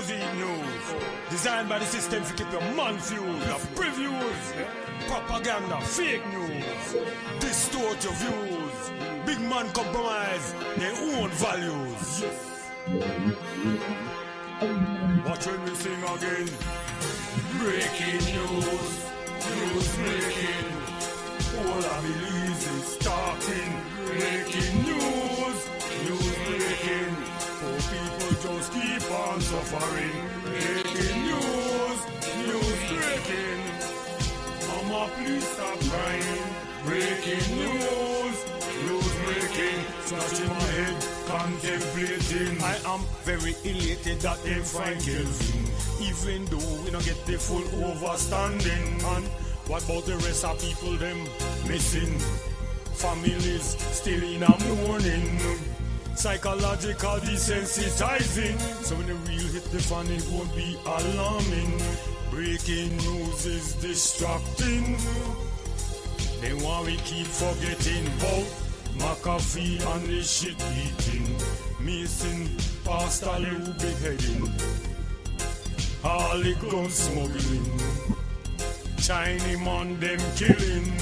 news eat news. Designed by the system to keep your man fused. The previews, propaganda, fake news. Distort your views. Big man compromise their own values. Watch when we sing again. Breaking news, news breaking. All I believe is talking. Breaking news, news breaking. Poor people just keep on suffering. Breaking news, news breaking. Mama, please stop crying. Breaking news, news breaking. Scratching my head, contemplating. I am very elated that them find Kelvin. Even though we don't get the full overstanding. And what about the rest of people them missing? Families still in a mourning. Psychological desensitizing. So when the real hit the fan, it won't be alarming. Breaking news is distracting. They want we keep forgetting about McAfee and the shit eating. Mason, Pastor Lou beheading. Harley gun smuggling. Chinese man them killing.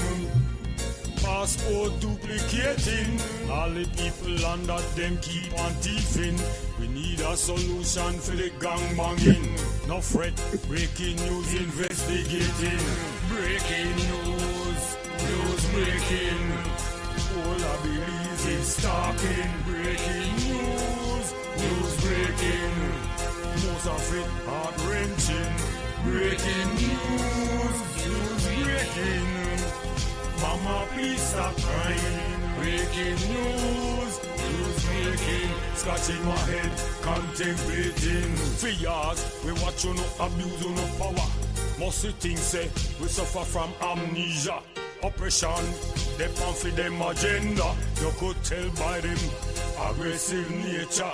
Passport duplicating. All the people under them keep on thieving. We need a solution for the gang banging. No fret, breaking news investigating. Breaking news, news breaking. All I believe is talking. Breaking news, news breaking. Most of it heart-wrenching. Breaking news, news breaking. Mama, please stop crying. Breaking news, news breaking. Scratching my head, contemplating. For years, we watch you no abuse, you no power. Most things say we suffer from amnesia. Oppression, they pump for them agenda. You could tell by them aggressive nature.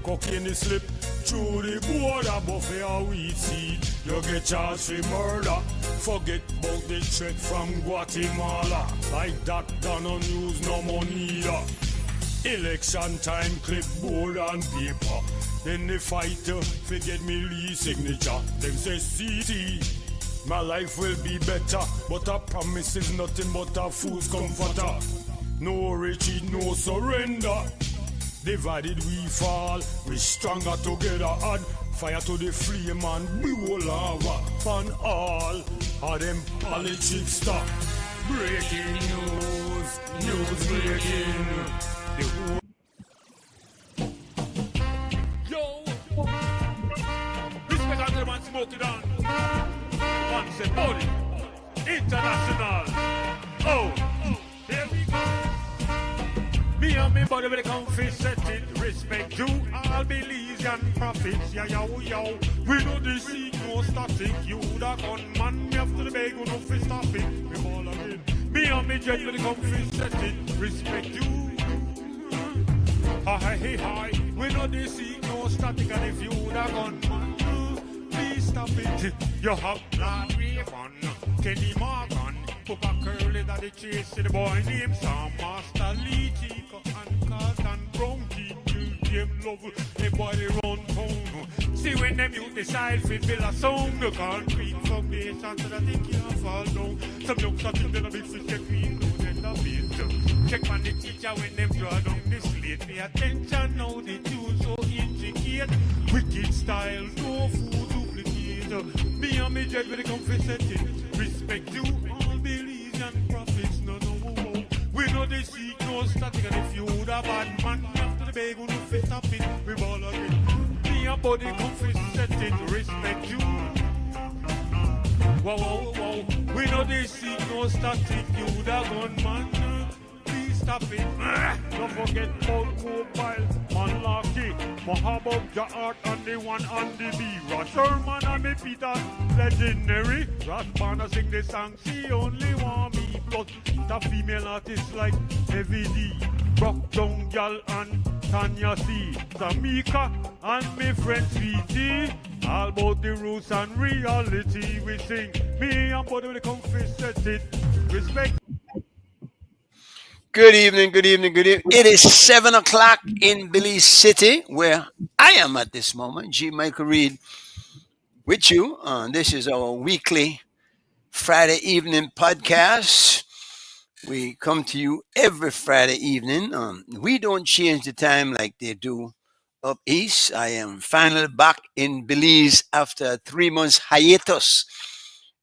Cocaine is slip through the border, but for a weed seed, you get charged for murder. Forget about the threat from Guatemala. Like that, done on news, no money either. Election time, clipboard and paper. Then they fight to forget me Lee signature. Them say, see, my life will be better. But a promise is nothing but a fool's comforter. No retreat, no surrender. Divided we fall, we stronger together. Add fire to the flame and blow lava. Fun all of them politics stop. Breaking news, news breaking. Yo, respect unto the man smoking on. Man said body, international. Oh, here we go. Me and me body with a comfy setting. Respect to all beliefs and prophets. Yeah, yo, yo. We know the seek no static. You da gunman, me after the bag, no fi stop it. We ball again. Me and me jet with a comfy setting. Respect you. Hi, hi. We know the seek no static. And if you da gunman, please stop it. You have Black Raven, Kenny Morgan, Papa Curly that they chase the boy named Sam Master Lee, Chico and Carlton Brown, them love, everybody run town. See when them youth decide to build a song, the concrete foundation so that they can't fall down. Some youngsters think they're a big fish, check me included the beat. Check on the teacher when them draw down the slate. Pay attention now, the tune so intricate. Wicked style, no food duplicate. Me and me jet with the comfy setting. Respect you, all beliefs and prophets, no. We know they seek no static, and if you would have bad man after the bag, no fit stop it, we ball again. Me and body comfy setting, respect you. Wow, wow, wow. We know they seek no static, you would have gone man. Please stop it. Don't forget about mobile, Malaki, Mohammed Ja'art, and the one on the B. Sherman and me Peter, legendary. Rasbana sing the song, she only want me. Plus, the female artists like Heavy D, Rock Down Gal and Tanya C, Samika and me friend Sweetie. All about the roots and reality we sing. Me and Buddy with the comfy set it. Respect. Good evening, good evening, good evening. It is 7 o'clock in Belize City, where I am at this moment, G. Michael Reid, with you. This is our weekly Friday evening podcast. We come to you every Friday evening. We don't change the time like they do up east. I am finally back in Belize after a 3 months hiatus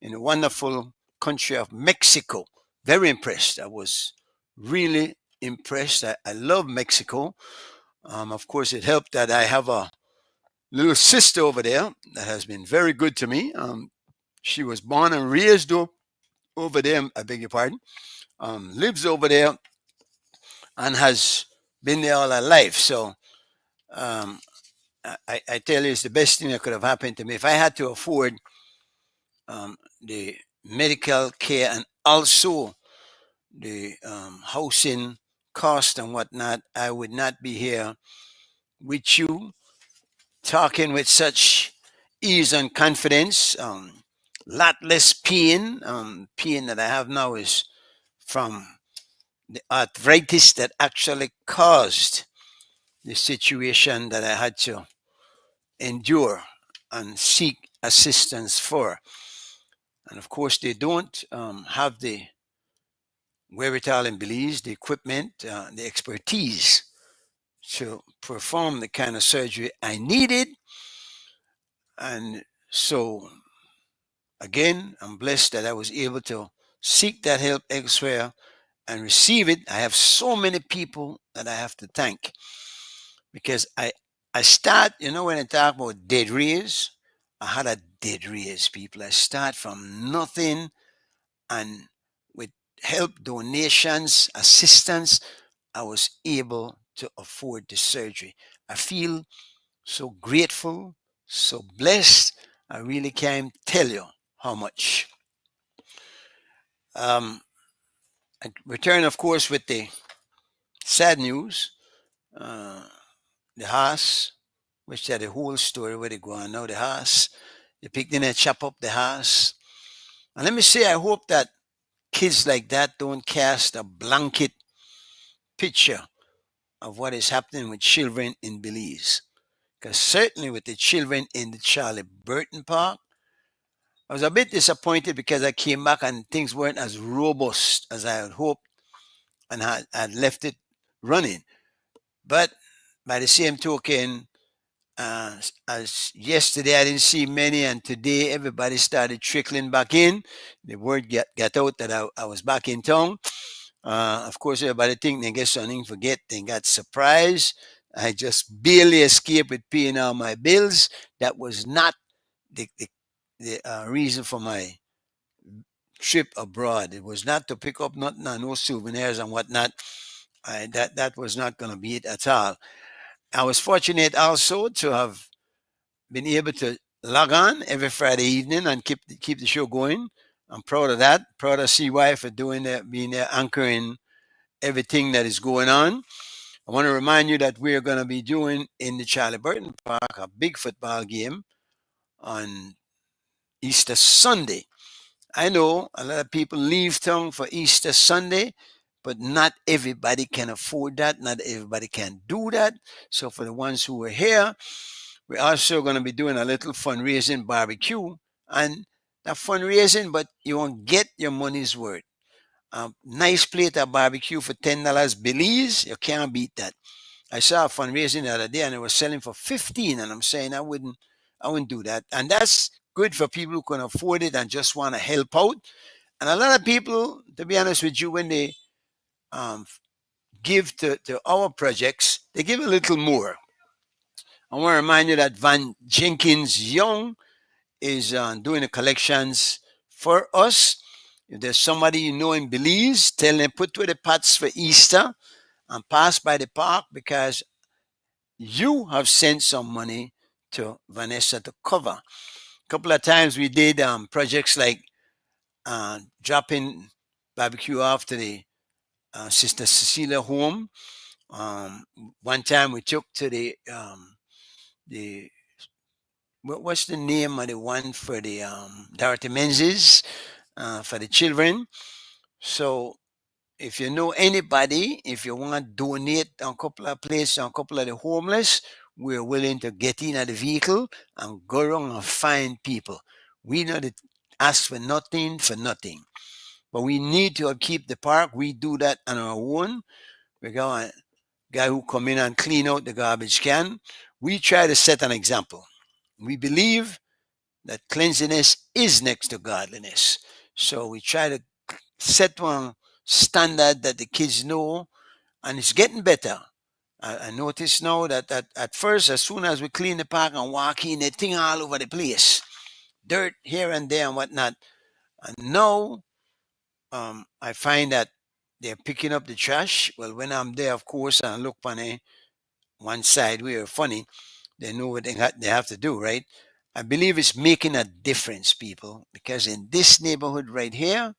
in the wonderful country of Mexico. Very impressed. I was really impressed. I love Mexico. Of course, it helped that I have a little sister over there that has been very good to me. She was born and raised over there. I beg your pardon. Lives over there and has been there all her life. So um, I tell you, it's the best thing that could have happened to me. If I had to afford the medical care and also the housing cost and whatnot, I would not be here with you talking with such ease and confidence. Lot less pain. Pain that I have now is from the arthritis that actually caused the situation that I had to endure and seek assistance for. And of course, they don't have the wherewithal in Belize, the equipment, the expertise to perform the kind of surgery I needed. And so, again, I'm blessed that I was able to seek that help elsewhere and receive it. I have so many people that I have to thank because I start, when I talk about dead raise, I had a dead raise, people. I start from nothing, and with help, donations, assistance, I was able to afford the surgery. I feel so grateful, so blessed. I really can't tell you how much. Um, I return, of course, with the sad news. Uh, the horse, which had the whole story where they go on now. The horse, they picked in and chop up the horse. And let me say, I hope that kids like that don't cast a blanket picture of what is happening with children in Belize. Because certainly with the children in the Charlie Burton Park, I was a bit disappointed because I came back and things weren't as robust as I had hoped and had left it running. But by the same token, as yesterday I didn't see many, and today everybody started trickling back in. The word got out that I was back in town. Of course, everybody think they get something, forget they got surprised. I just barely escaped with paying all my bills. That was not the reason for my trip abroad. It was not to pick up nothing, no souvenirs and whatnot. That was not going to be it at all. I was fortunate also to have been able to log on every Friday evening and keep the show going. I'm proud of that. Proud of CY for doing that, being there, anchoring everything that is going on. I want to remind you that we're going to be doing in the Charlie Burton Park a big football game on Easter Sunday. I know a lot of people leave town for Easter Sunday, but not everybody can afford that. Not everybody can do that. So for the ones who are here, we're also going to be doing a little fundraising barbecue and that fundraising, but you won't get your money's worth. A nice plate of barbecue for $10 Belize, you can't beat that. I saw a fundraising the other day and it was selling for 15, and I'm saying I wouldn't do that. And that's good for people who can afford it and just want to help out. And a lot of people, to be honest with you, when they um, give to our projects, they give a little more. I want to remind you that Van Jenkins Young is doing the collections for us. If there's somebody you know in Belize, tell them put to the pots for Easter and pass by the park because you have sent some money to Vanessa to cover. A couple of times we did projects like dropping barbecue off to the Sister Cecilia home. Um, One time we took to the what's the name of the one for the Dorothy Menzies for the children. So if you know anybody, if you want to donate a couple of places, a couple of the homeless, we're willing to get in at the vehicle and go around and find people. We not ask for nothing for nothing. But we need to keep the park. We do that on our own. We got a guy who come in and clean out the garbage can. We try to set an example. We believe that cleanliness is next to godliness. So we try to set one standard that the kids know, and it's getting better. I notice now that at first, as soon as we clean the park and walk in, they thing all over the place, dirt here and there and whatnot. And now I find that they're picking up the trash. Well, when I'm there, of course, and look on one side, we are funny. They know what they have to do, right? I believe it's making a difference, people, because in this neighborhood right here,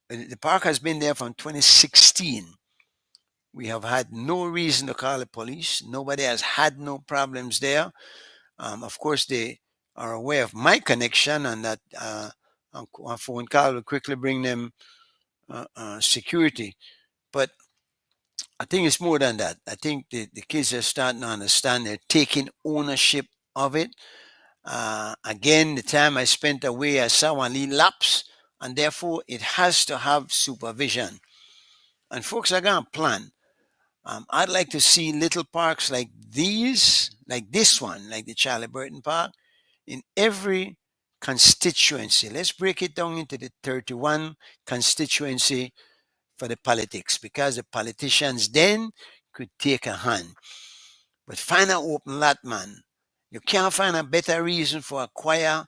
the park has been there from 2016. We have had no reason to call the police. Nobody has had no problems there. Of course, they are aware of my connection, and that a phone call will quickly bring them security. But I think it's more than that. I think the kids are starting to understand they're taking ownership of it. Again, the time I spent away, I saw one lead lapse, and therefore it has to have supervision. And folks are going to plan. I'd like to see little parks like these, like this one, like the Charlie Burton Park, in every constituency. Let's break it down into the 31 constituency for the politics, because the politicians then could take a hand. But find an open lot, man. You can't find a better reason for acquire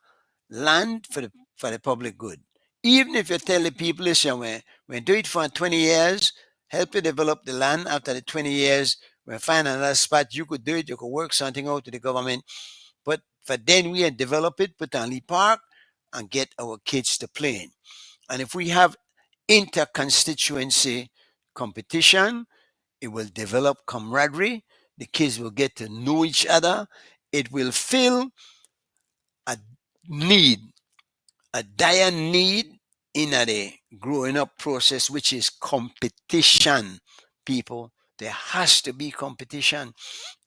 land for the public good. Even if you tell the people, listen, we do it for 20 years, help you develop the land after the 20 years, we find another spot, you could do it, you could work something out to the government. But for then we develop it, put on the park, and get our kids to play in. And if we have inter-constituency competition, it will develop camaraderie. The kids will get to know each other. It will fill a need, a dire need in a growing up process, which is competition. People, there has to be competition.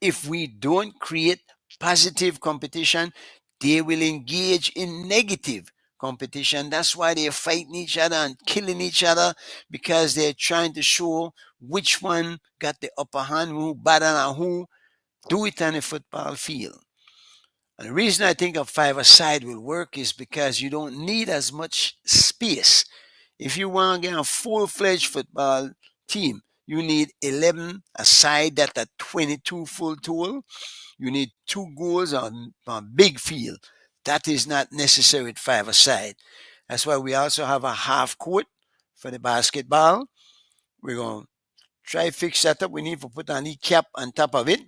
If we don't create positive competition, they will engage in negative competition. That's why they're fighting each other and killing each other, because they're trying to show which one got the upper hand, who better than who. Do it on a football field. And the reason I think a five-a-side will work is because you don't need as much space. If you want to get a full-fledged football team, you need 11 aside that are 22 full total. You need two goals on a big field. That is not necessary with five-a-side. That's why we also have a half court for the basketball. We're going to try to fix that up. We need to put an e cap on top of it.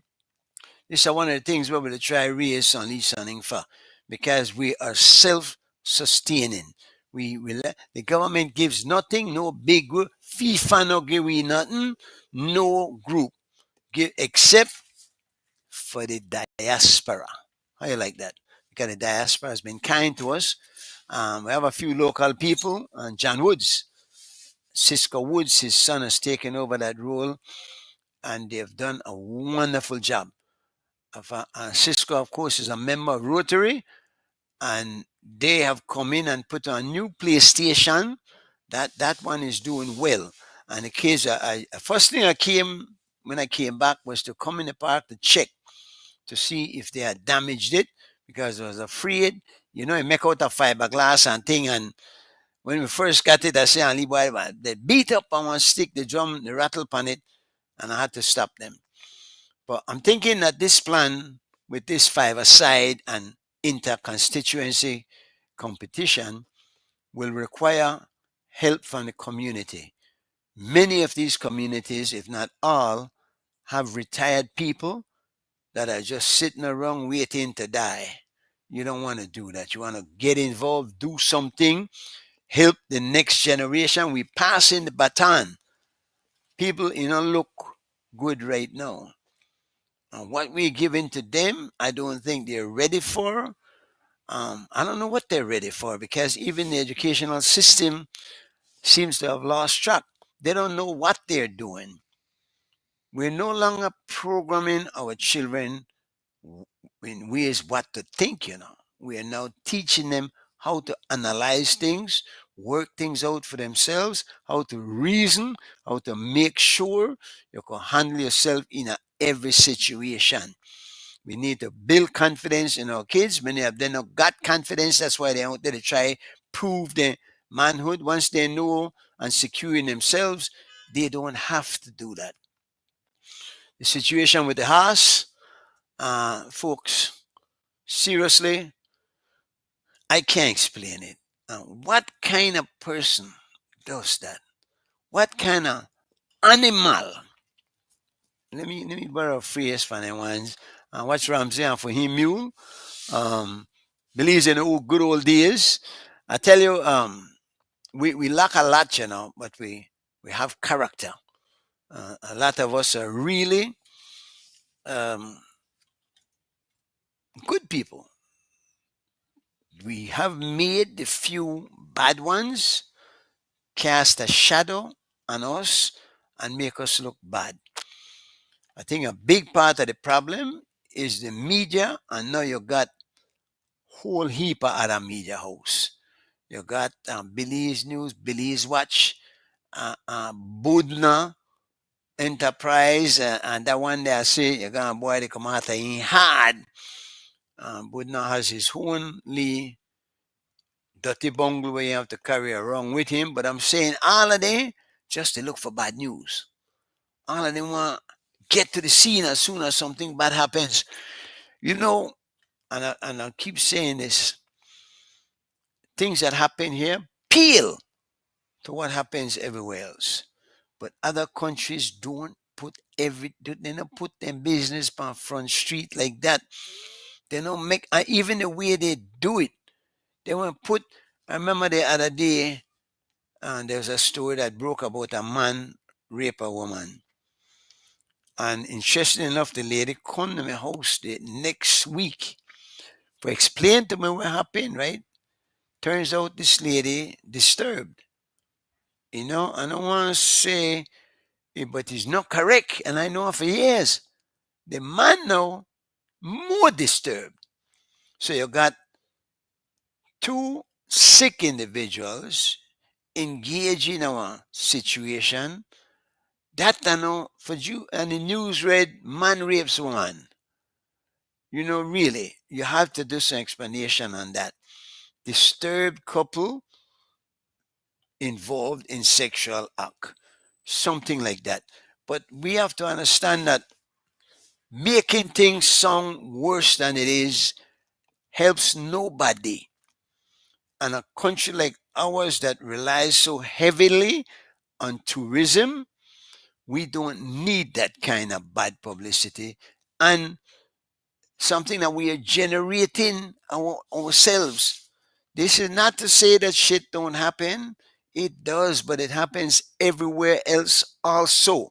This is one of the things we're going to try raise on listening for, because we are self-sustaining. The government gives nothing, no big group. FIFA no give we nothing, no group give except for the diaspora. How you like that? Because the diaspora has been kind to us. We have a few local people, and John Woods, Cisco Woods, his son has taken over that role, and they've done a wonderful job. Cisco, of course, is a member of Rotary, and they have come in and put a new PlayStation. That one is doing well. And the kids, first thing I came when I came back was to come in the park to check to see if they had damaged it, because I was afraid. You know, you make out of fiberglass and thing. And when we first got it, I said, "Ali boy, they beat up on one stick, the drum, the rattle on it, and I had to stop them." But I'm thinking that this plan with this five-a-side and inter-constituency competition will require help from the community. Many of these communities, if not all, have retired people that are just sitting around waiting to die. You don't want to do that. You want to get involved, do something, help the next generation. We pass in the baton. People, look good right now. And what we're giving to them, I don't think they're ready for. I don't know what they're ready for, because even the educational system seems to have lost track. They don't know what they're doing. We're no longer programming our children in ways what to think. We are now teaching them how to analyze things, work things out for themselves, how to reason, how to make sure you can handle yourself in every situation. We need to build confidence in our kids. Many of them not got confidence. That's why they out there to try prove their manhood. Once they know and secure in themselves, they don't have to do that. The situation with the house, folks, seriously, I can't explain it. What kind of person does that? What kind of animal? Let me borrow a phrase from the ones. What's Ramsey and for him mule? Um, believes in the good old days. I tell you, we lack a lot, but we have character. A lot of us are really um, good people. We have made the few bad ones cast a shadow on us and make us look bad. I think a big part of the problem is the media, and now you got whole heap of other media house. You got Billy's News, Billy's Watch, Budna Enterprise, and that one there I say you're gonna boy they come out in hard. Budna has his own dirty bungle where you have to carry around with him. But I'm saying all of them just to look for bad news. All of them want get to the scene as soon as something bad happens. You know, and I keep saying this, things that happen here pale to what happens everywhere else. But other countries don't put they don't put their business on front street like that. They don't make even the way they do it. They want to put. I remember the other day, there was a story that broke about a man rape a woman. And interesting enough, the lady come to my house the next week to explain to me what happened, right? Turns out this lady disturbed. I don't want to say it, but it's not correct. And I know for years. The man now more disturbed. So you got two sick individuals engaged in a situation that I know for you and the news read man rapes woman. Really, you have to do some explanation on that. Disturbed couple involved in sexual act, something like that. But we have to understand that making things sound worse than it is helps nobody. And a country like ours that relies so heavily on tourism, we don't need that kind of bad publicity and something that we are generating ourselves. This is not to say that shit don't happen. It does, but it happens everywhere else also.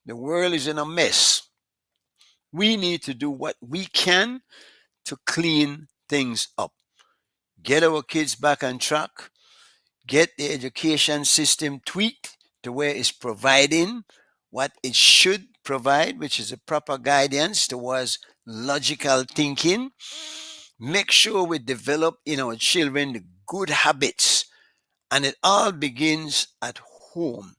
The world is in a mess. We need to do what we can to clean things up. Get our kids back on track. Get the education system tweaked to where it's providing what it should provide, which is a proper guidance towards logical thinking. Make sure we develop in our children the good habits, and it all begins at home.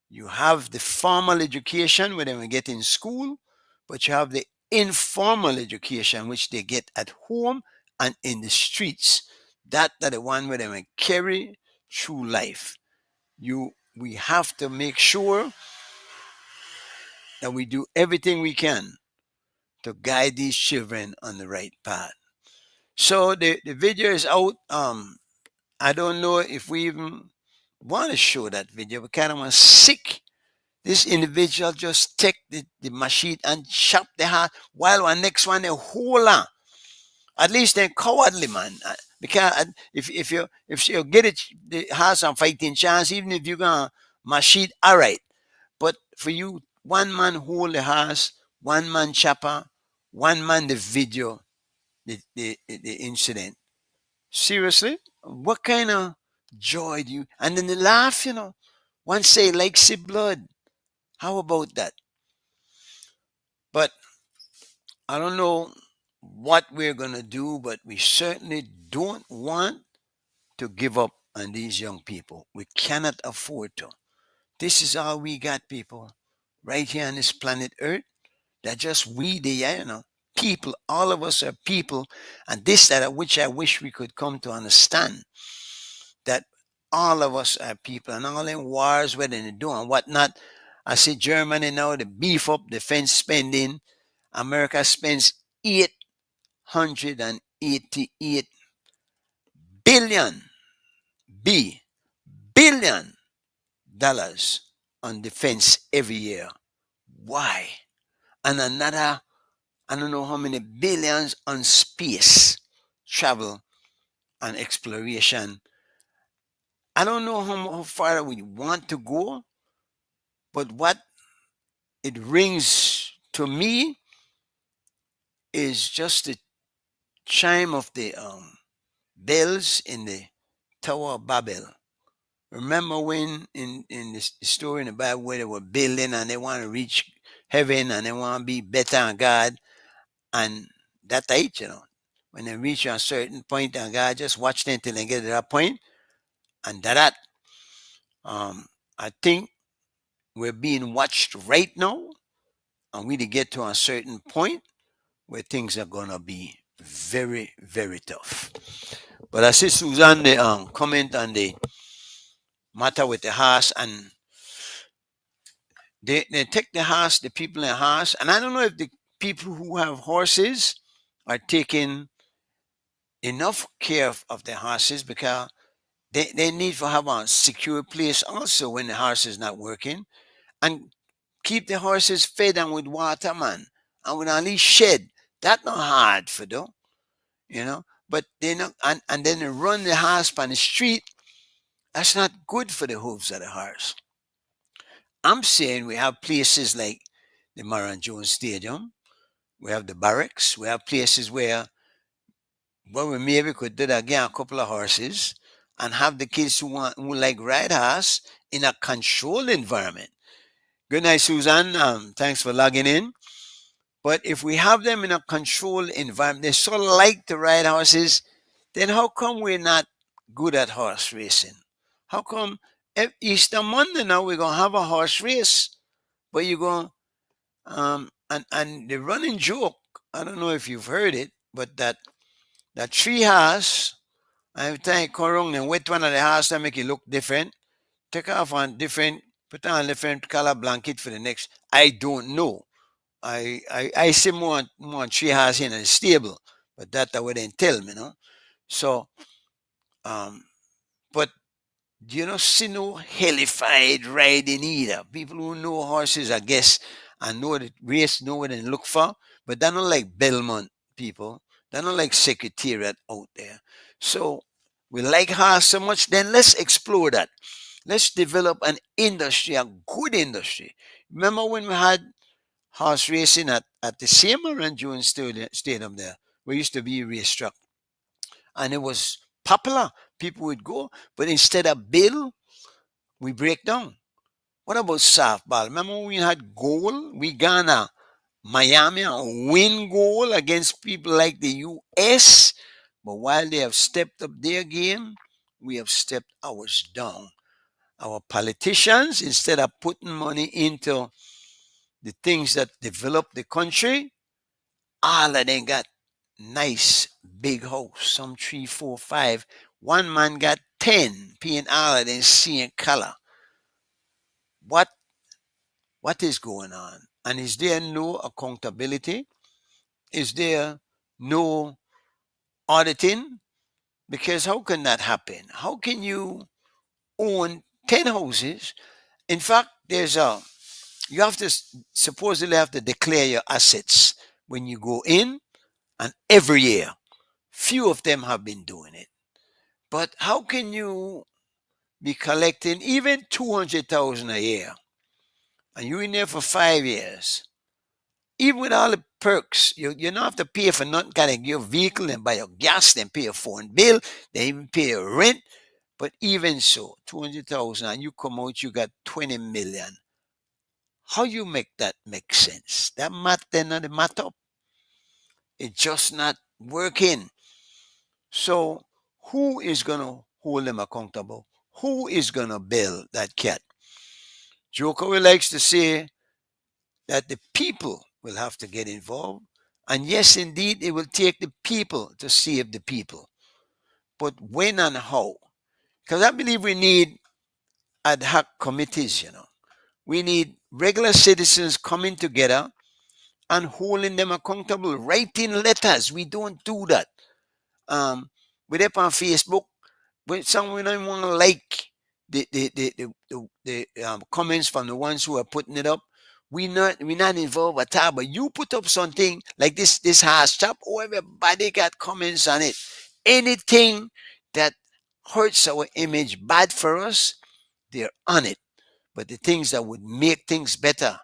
You have the formal education where they get in school, but you have the informal education which they get at home and in the streets. That are the one where they will carry through life. We have to make sure that we do everything we can to guide these children on the right path. So the video is out. I don't know if we even want to show that video. We kind of want sick. This individual just take the machine and chop the heart while one next one a hold on. At least they're cowardly, man. Because if you get it, the has some fighting chance, even if you're gonna machine, all right. But for you, one man hold the horse, one man chopper, one man the video, the incident. Seriously, what kind of joy do you? And then the laugh, one say like see blood. How about that? But I don't know what we're going to do, but we certainly don't want to give up on these young people. We cannot afford to. This is all we got, people, right here on this planet Earth. That just we, the people. All of us are people, and this that which I wish we could come to understand that all of us are people, and all in wars, whether they do and whatnot. I see Germany now, the beef up defense spending. America spends 888 billion B billion dollars on defense every year. Why? And another, I don't know how many billions on space travel and exploration. I don't know how far we want to go, but what it rings to me is just the chime of the bells in the Tower of Babel. Remember when in this story in the Bible where they were building and they want to reach heaven and they want to be better than God, and that it, when they reach a certain point and God just watch them till they get to that point, and that I think we're being watched right now, and we to get to a certain point where things are gonna be very, very tough. But I see Suzanne the comment on the matter with the horse, and they take the horse, the people in the horse, and I don't know if the people who have horses are taking enough care of the horses, because they need to have a secure place also when the horse is not working, and keep the horses fed and with water, man, and with at least shed. That's not hard for them, you know. But they not, and then they run the horse on the street. That's not good for the hooves of the horse. I'm saying we have places like the Maran Jones Stadium. We have the barracks. We have places where we maybe could do that, get a couple of horses and have the kids who like ride horse in a controlled environment. Good night, Susan. Thanks for logging in. But if we have them in a controlled environment, they so like to ride horses, then how come we're not good at horse racing? How come Easter Monday now we're gonna have a horse race, but you're going and the running joke, I don't know if you've heard it, but that tree horse, every time you come around and wet one of the horse that make it look different, take off on different, put on different color blanket for the next. I don't know. I see more tree horse in the stable, but that's what they tell me, So, um, but you don't see no hellified riding either. People who know horses, I guess, and know the race, know what they look for, but they're not like Belmont people. They're not like Secretariat out there. So we like horse so much, then let's explore that. Let's develop an industry, a good industry. Remember when we had horse racing at the same Maran Jones Stadium there, where used to be a racetrack, and it was popular. People would go, but instead of bill, we break down. What about softball? Remember when we had goal? We gonna Miami and win goal against people like the US. But while they have stepped up their game, we have stepped ours down. Our politicians, instead of putting money into the things that develop the country, all of them got nice big house, some three, four, five. One man got 10, paying all of them same color. What what is going on? And is there no accountability? Is there no auditing? Because how can that happen? How can you own 10 houses? In fact, you have to supposedly have to declare your assets when you go in, and every year. Few of them have been doing it. But how can you be collecting even 200,000 a year and you're in there for 5 years? Even with all the perks, you don't have to pay for nothing. Gotta get your vehicle and buy your gas, then pay your phone bill, then even pay your rent. But even so, 200,000 and you come out, you got 20 million. How you make that make sense? That math then not the math up. It's just not working. So who is gonna hold them accountable? Who is gonna bail that cat? Joker likes to say that the people will have to get involved. And yes, indeed, it will take the people to save the people. But when and how? Because I believe we need ad hoc committees. We need regular citizens coming together and holding them accountable, writing letters. We don't do that. We're up on Facebook. When someone don't want to like the comments from the ones who are putting it up, we not involved at all. But you put up something like this has chop, oh, everybody got comments on it. Anything that hurts our image, bad for us, they're on it. But the things that would make things better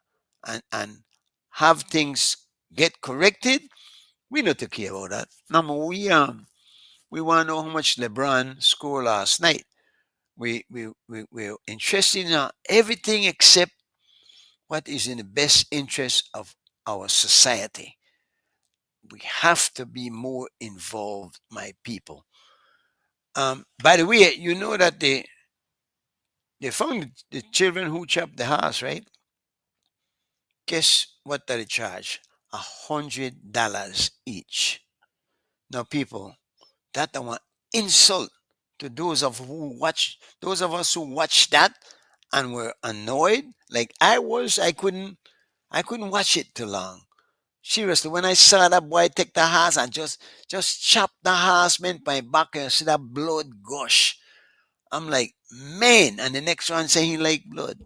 and have things get corrected, we not to care about that. Number we want to know how much LeBron scored last night. We're interested in everything except what is in the best interest of our society. We have to be more involved, my people. By the way, you know that they found the children who chopped the house, right? Guess what they charge? $100 each. Now, people, that one insult to those of us who watched that and were annoyed. Like I was, I couldn't watch it too long. Seriously, when I saw that boy take the horse and just chop the horse man by back and see that blood gush, I'm like, man. And the next one saying he like blood.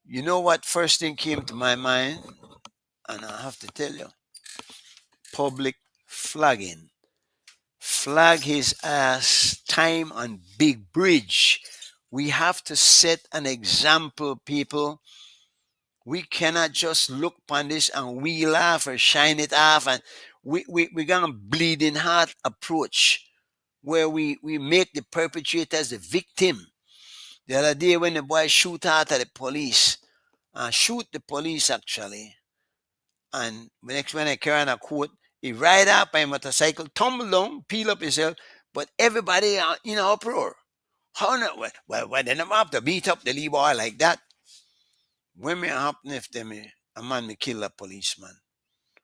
You know what? First thing came to my mind, and I have to tell you, public flagging. Flag his ass time on Big Bridge. We have to set an example, people. We cannot just look upon this and we laugh or shine it off, and we got a bleeding heart approach where we make the perpetrators the victim. The other day when the boy shoot out at the police, shoot the police actually, and the next when I carry on a court, he ride up by a motorcycle, tumble down, peel up himself, but everybody in an uproar. How not? Well, they never have to beat up the Lee boy like that. When may happen if a man may kill a policeman?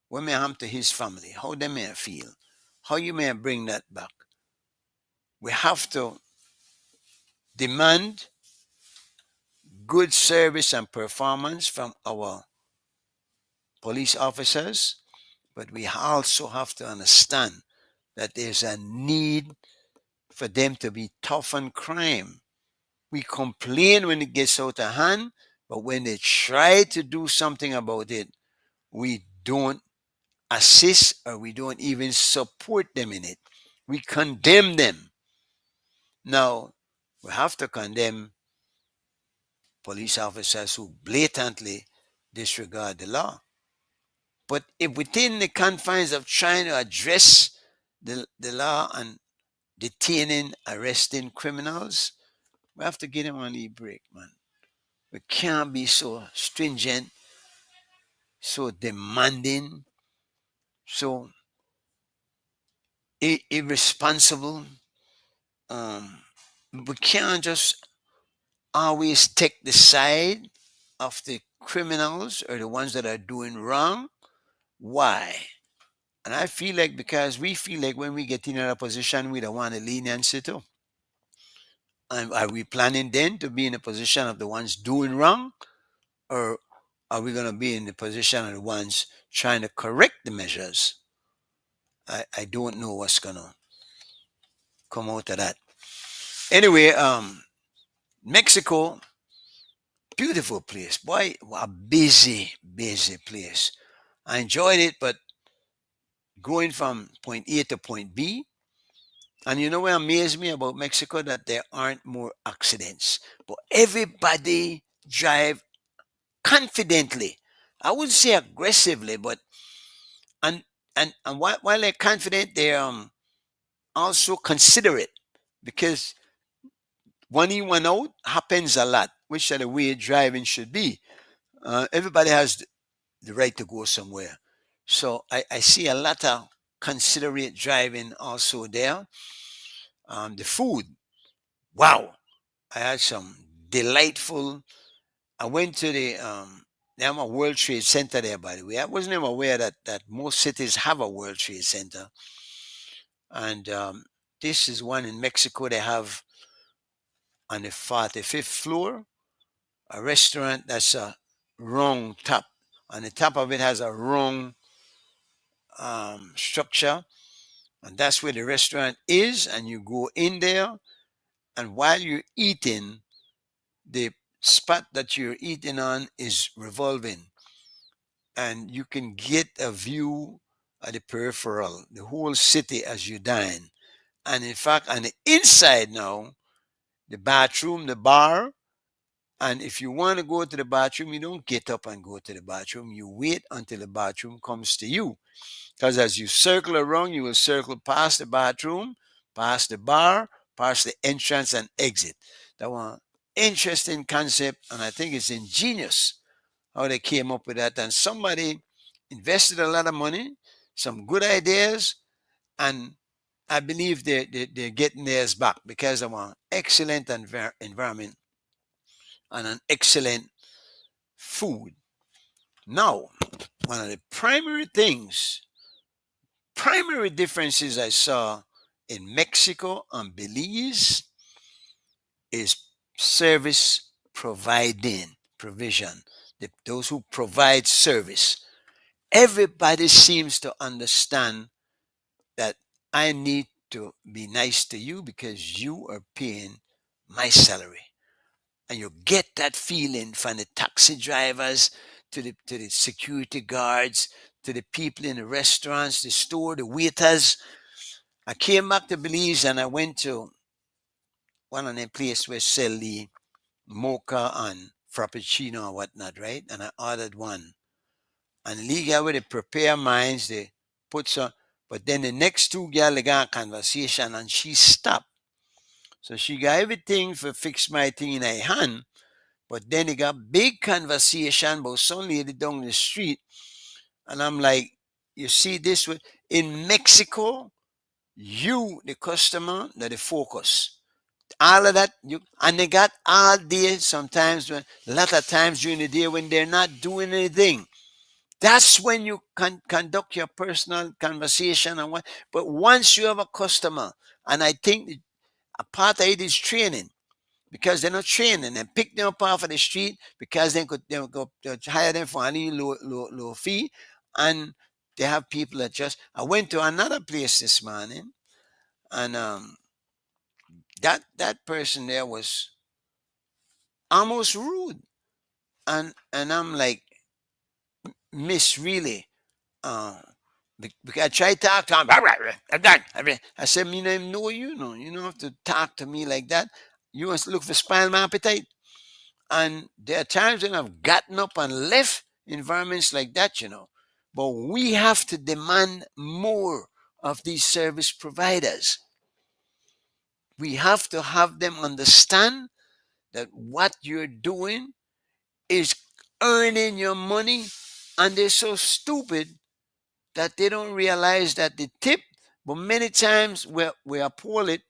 What may happen to his family? How they may feel? How you may bring that back? We have to demand good service and performance from our police officers, but we also have to understand that there's a need for them to be tough on crime. We complain when it gets out of hand, but when they try to do something about it, we don't assist or we don't even support them in it. We condemn them. Now, we have to condemn police officers who blatantly disregard the law. But if within the confines of trying to address the law and detaining, arresting criminals, we have to give them a knee break, man. We can't be so stringent, so demanding, so irresponsible. Um, we can't just always take the side of the criminals or the ones that are doing wrong. Why? And I feel like because we feel like when we get in a position, we don't want a leniency too. And are we planning then to be in a position of the ones doing wrong? Or are we going to be in the position of the ones trying to correct the measures? I don't know what's going to come out of that. Anyway, Mexico, beautiful place. Boy, a busy place. I enjoyed it, but going from point A to point B, and you know what amazed me about Mexico? That there aren't more accidents. But everybody drive confidently. I wouldn't say aggressively, but and and while they're confident, they're also considerate because one in one out happens a lot, which are the way driving should be. Everybody has the right to go somewhere. So I see a lot of considerate driving also there. The food, wow. I had some delightful. I went to the I'm a World Trade Center there, by the way. I wasn't even aware that most cities have a World Trade Center, and this is one in Mexico. They have on the 45th floor a restaurant that's a wrong top. On the top of it has a wrong structure, and that's where the restaurant is. And you go in there, and while you're eating, the spot that you're eating on is revolving, and you can get a view of the peripheral, the whole city as you dine. And in fact, on the inside now, the bathroom, the bar, and if you want to go to the bathroom, you don't get up and go to the bathroom. You wait until the bathroom comes to you. Because as you circle around, you will circle past the bathroom, past the bar, past the entrance and exit. That one interesting concept, and I think it's ingenious how they came up with that. And somebody invested a lot of money, some good ideas, and I believe they're getting theirs back because of an excellent environment and an excellent food. Now, one of the primary differences I saw in Mexico and Belize is service provision. Those who provide service. Everybody seems to understand that I need to be nice to you because you are paying my salary. And you get that feeling from the taxi drivers to the security guards, to the people in the restaurants, the store, the waiters. I came back to Belize and I went to one of the places where sell the mocha and frappuccino and whatnot, right? And I ordered one. And legal with they prepare minds, they put some, but then the next two girl they got a conversation and she stopped. So she got everything for fix my thing in her hand, but then they got big conversation about some lady down the street. And I'm like, you see this way? In Mexico, you, the customer, that the focus. All of that, and they got all day sometimes, a lot of times during the day when they're not doing anything. That's when you can conduct your personal conversation and what. But once you have a customer, and I think a part of it is training because they're not training and pick them up off of the street because they go hire them for any low fee, and they have people that just. I went to another place this morning, and that person there was almost rude, and I'm like, Miss, really, uh, because I tried to talk to him. I said, me name know you know. You don't have to talk to me like that. You must look for spoil my appetite. And there are times when I've gotten up and left environments like that. But we have to demand more of these service providers. We have to have them understand that what you're doing is earning your money, and they're so stupid that they don't realize that the tip, but many times we appall it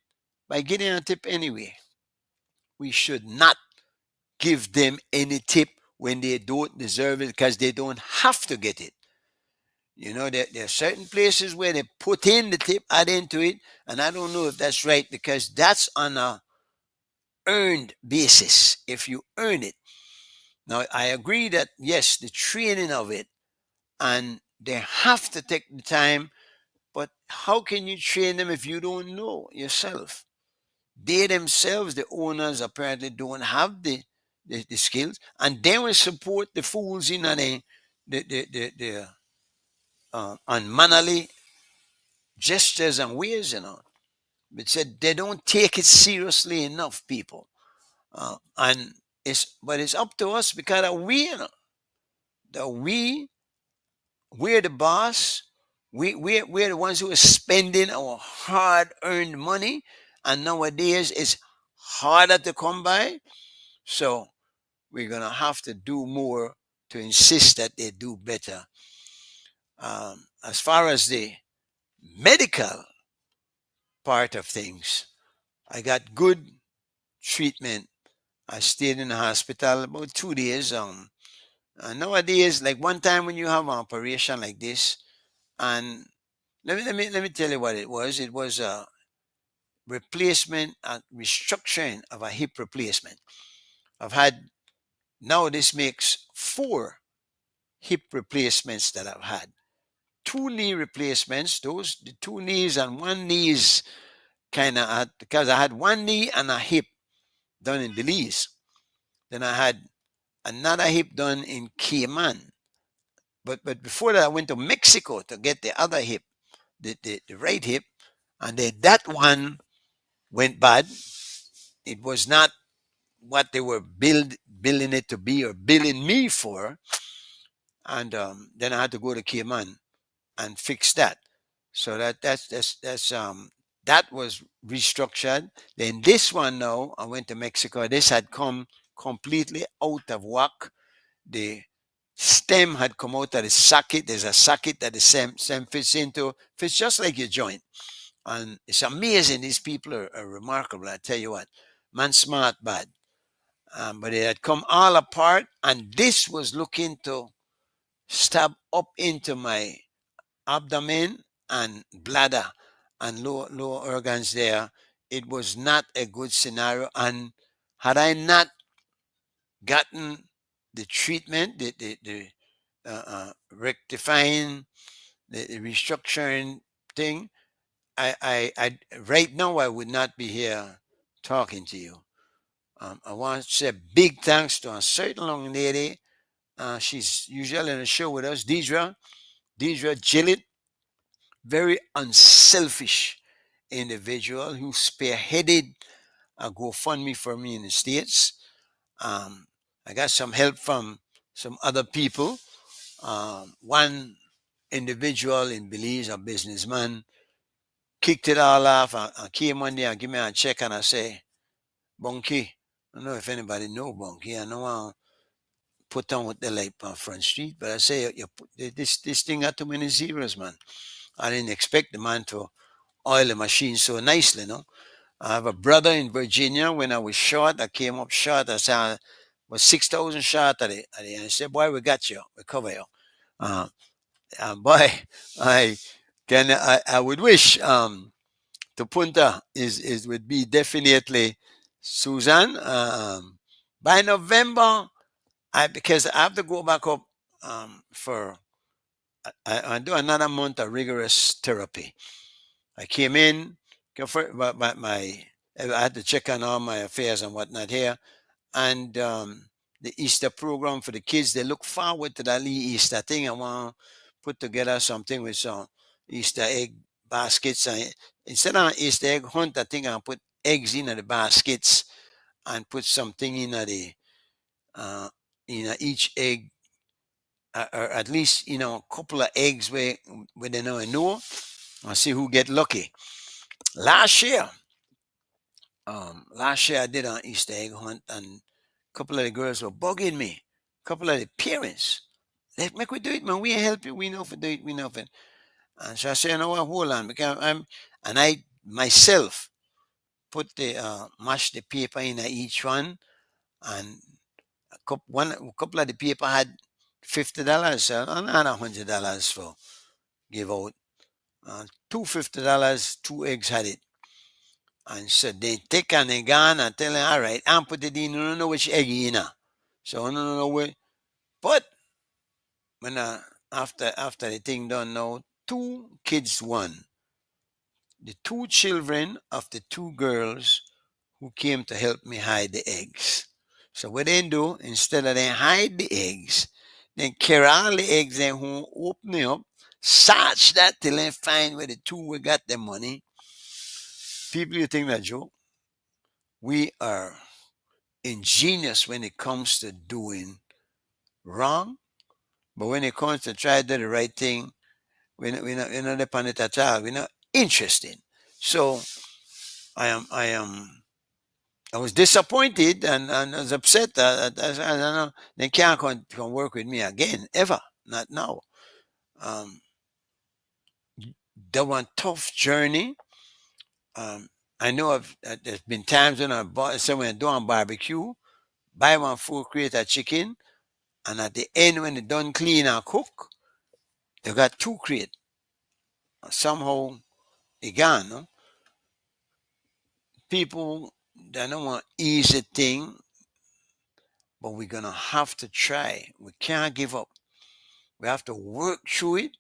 by getting a tip anyway. We should not give them any tip when they don't deserve it because they don't have to get it. There are certain places where they put in the tip, add into it, and I don't know if that's right because that's on a earned basis. If you earn it. Now, I agree that yes, the training of it, and they have to take the time. But how can you train them if you don't know yourself? They themselves, the owners, apparently don't have the skills, and they will support the fools in the unmannerly gestures and ways. But said they don't take it seriously enough, people, and it's up to us because that we're the boss. We're the ones who are spending our hard earned money. And nowadays it's harder to come by. So we're going to have to do more to insist that they do better. As far as the medical part of things, I got good treatment. I stayed in the hospital about 2 days. Nowadays, like one time when you have an operation like this, and let me tell you what it was. It was a replacement, a restructuring of a hip replacement. I've had now this makes four hip replacements that I've had. Two knee replacements. Those the two knees and one knees kind of because I had one knee and a hip done in Belize. Then I had another hip done in Cayman. But before that, I went to Mexico to get the other hip, the right hip, and then that one went bad. It was not what they were billing it to be or billing me for, and then I had to go to Cayman and fix that. So that was restructured. Then this one now, I went to Mexico. This had come completely out of whack. The stem had come out of the socket. There's a socket that the stem fits into. Fits just like your joint. And it's amazing. These people are remarkable. I tell you what, man, smart, bad. But it had come all apart, and this was looking to stab up into my abdomen and bladder and lower organs there. It was not a good scenario. And had I not gotten the treatment, the rectifying, the restructuring thing, I right now I would not be here talking to you. I want to say big thanks to a certain young lady. She's usually on the show with us, Deidre Gillett, very unselfish individual who spearheaded a GoFundMe for me in the States. Um, I got some help from some other people. One individual in Belize, a businessman, kicked it all off. I came one day and give me a check and I say, Bunky, I don't know if anybody know Bunky. I know I put on with the light on Front Street, but I say, this thing got too many zeros, man. I didn't expect the man to oil the machine so nicely, no? I have a brother in Virginia. When I was short, I came up short. I said, I was 6,000 short at it. And I said, boy, we got you. We cover you. Uh, boy, I I would wish to Punta is would be definitely Susan. By November, because I have to go back up for I do another month of rigorous therapy. I came in, I had to check on all my affairs and whatnot here, and the Easter program for the kids. They look forward to that little Easter thing. I want to put together something with some Easter egg baskets. And instead of Easter egg hunt, I think I'll put eggs in the baskets and put something uh, in each egg, or at least a couple of eggs where they know. I'll see who get lucky. Last year, last year I did an Easter egg hunt, and a couple of the girls were bugging me. A couple of the parents, let make we do it, man. We help you. We know for do it. We know for. And so I said, you know what? Hold on, because and I myself put the mash the paper in each one, and a couple of the paper had $50, so another $100 for give out. $250, two eggs had it. And so they take and they gone and tell them, all right, I'm put it in, you don't know which egg in now. So I don't know where. But when after the thing done now, two kids won. The two children of the two girls who came to help me hide the eggs. So what they do, instead of they hide the eggs, they carry all the eggs and who open it up, search that till they find where the two we got the money. People, you think that joke? We are ingenious when it comes to doing wrong, but when it comes to try to do the right thing, we're not upon it at all. We're not interested. So I am I was disappointed and I was upset that I don't know they can't come work with me again ever. Not now. Um, that one tough journey. Um, I know there's been times when I bought someone doing barbecue, buy one full crate of chicken, and at the end when they done clean and cook, they got two crate. Somehow it gone. No? People they don't want easy thing, but we're gonna have to try. We can't give up. We have to work through it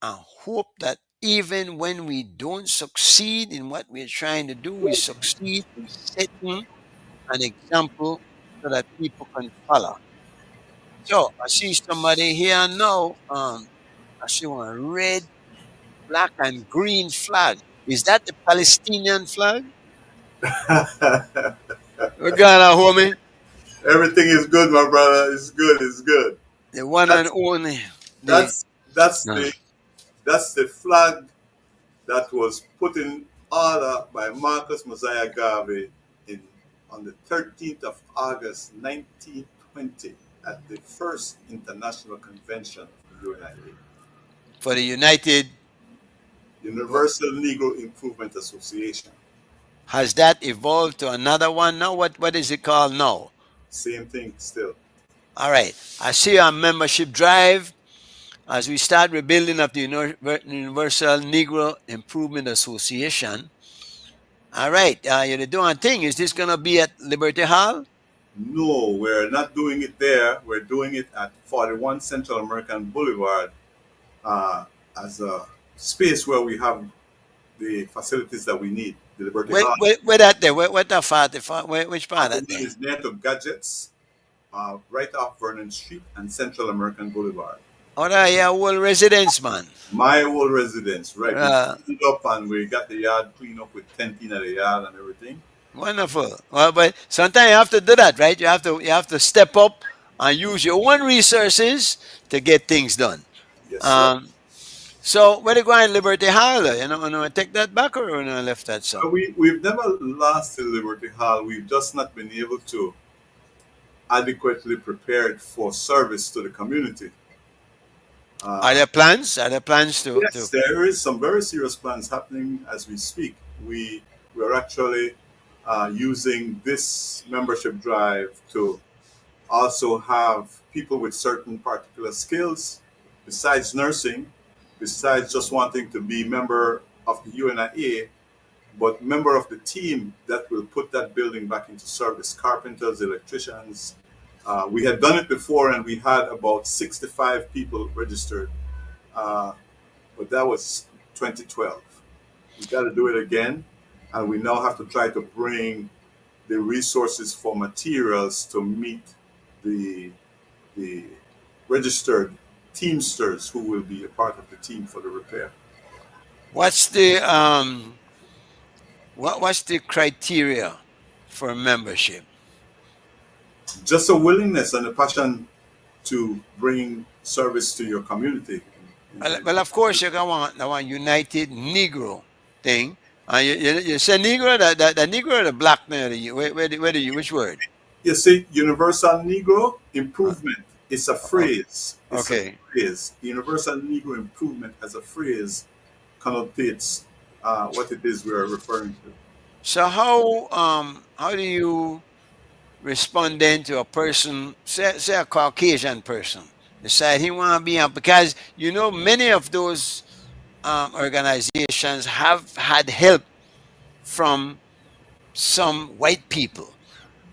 and hope that even when we don't succeed in what we're trying to do, we succeed in setting an example so that people can follow. So I see somebody here now. I see one red, black, and green flag. Is that the Palestinian flag? We're gonna homie. Everything is good, my brother. It's good. It's good. The one and That's only. The that's that's uh, the flag that was put in order by Marcus Mosiah Garvey in on the 13th of August 1920 at the first international convention of the UNIA, for the United. Universal Negro Improvement Association. Has that evolved to another one now? What is it called now? Same thing still. All right. I see our membership drive as we start rebuilding of the Universal Negro Improvement Association. All right. You're doing thing. Is this going to be at Liberty Hall? No, we're not doing it there. We're doing it at 41 Central American Boulevard uh, as a space where we have the facilities that we need. The Liberty Hall. Where that there? Where that part? Which part That that one there? is near to Gadgets, right off Vernon Street and Central American Boulevard. Oh, yeah, old residence, man. My old residence, right? We Uh, cleaned it up and we got the yard cleaned up with tenting of the yard and everything. Wonderful. Well, but sometimes you have to do that, right? You have to step up and use your own resources to get things done. Yes, sir. Um, so where they going Liberty Hall? Take that back or left that so? We've never lost the Liberty Hall. We've just not been able to adequately prepare it for service to the community. Are Uh, there plans? Are there plans to yes, there is some very serious plans happening as we speak. We're actually using this membership drive to also have people with certain particular skills besides nursing, besides just wanting to be member of the UNIA, but member of the team that will put that building back into service, carpenters, electricians. We had done it before and we had about 65 people registered, uh, but that was 2012. We got to do it again, and we now have to try to bring the resources for materials to meet the the registered teamsters who will be a part of the team for the repair. what's the criteria for membership? Just a willingness and a passion to bring service to your community. Well, of course you got one United Negro thing. You say Negro, the Negro or the black man? Which word? You see, Universal Negro Uh, Improvement is a o- phrase. It's a okay. phrase. Universal Negro Improvement as a phrase connotates what it is we're referring to. So how do you respond then to a person, say a Caucasian person, decide he want to be on because many of those organizations have had help from some white people.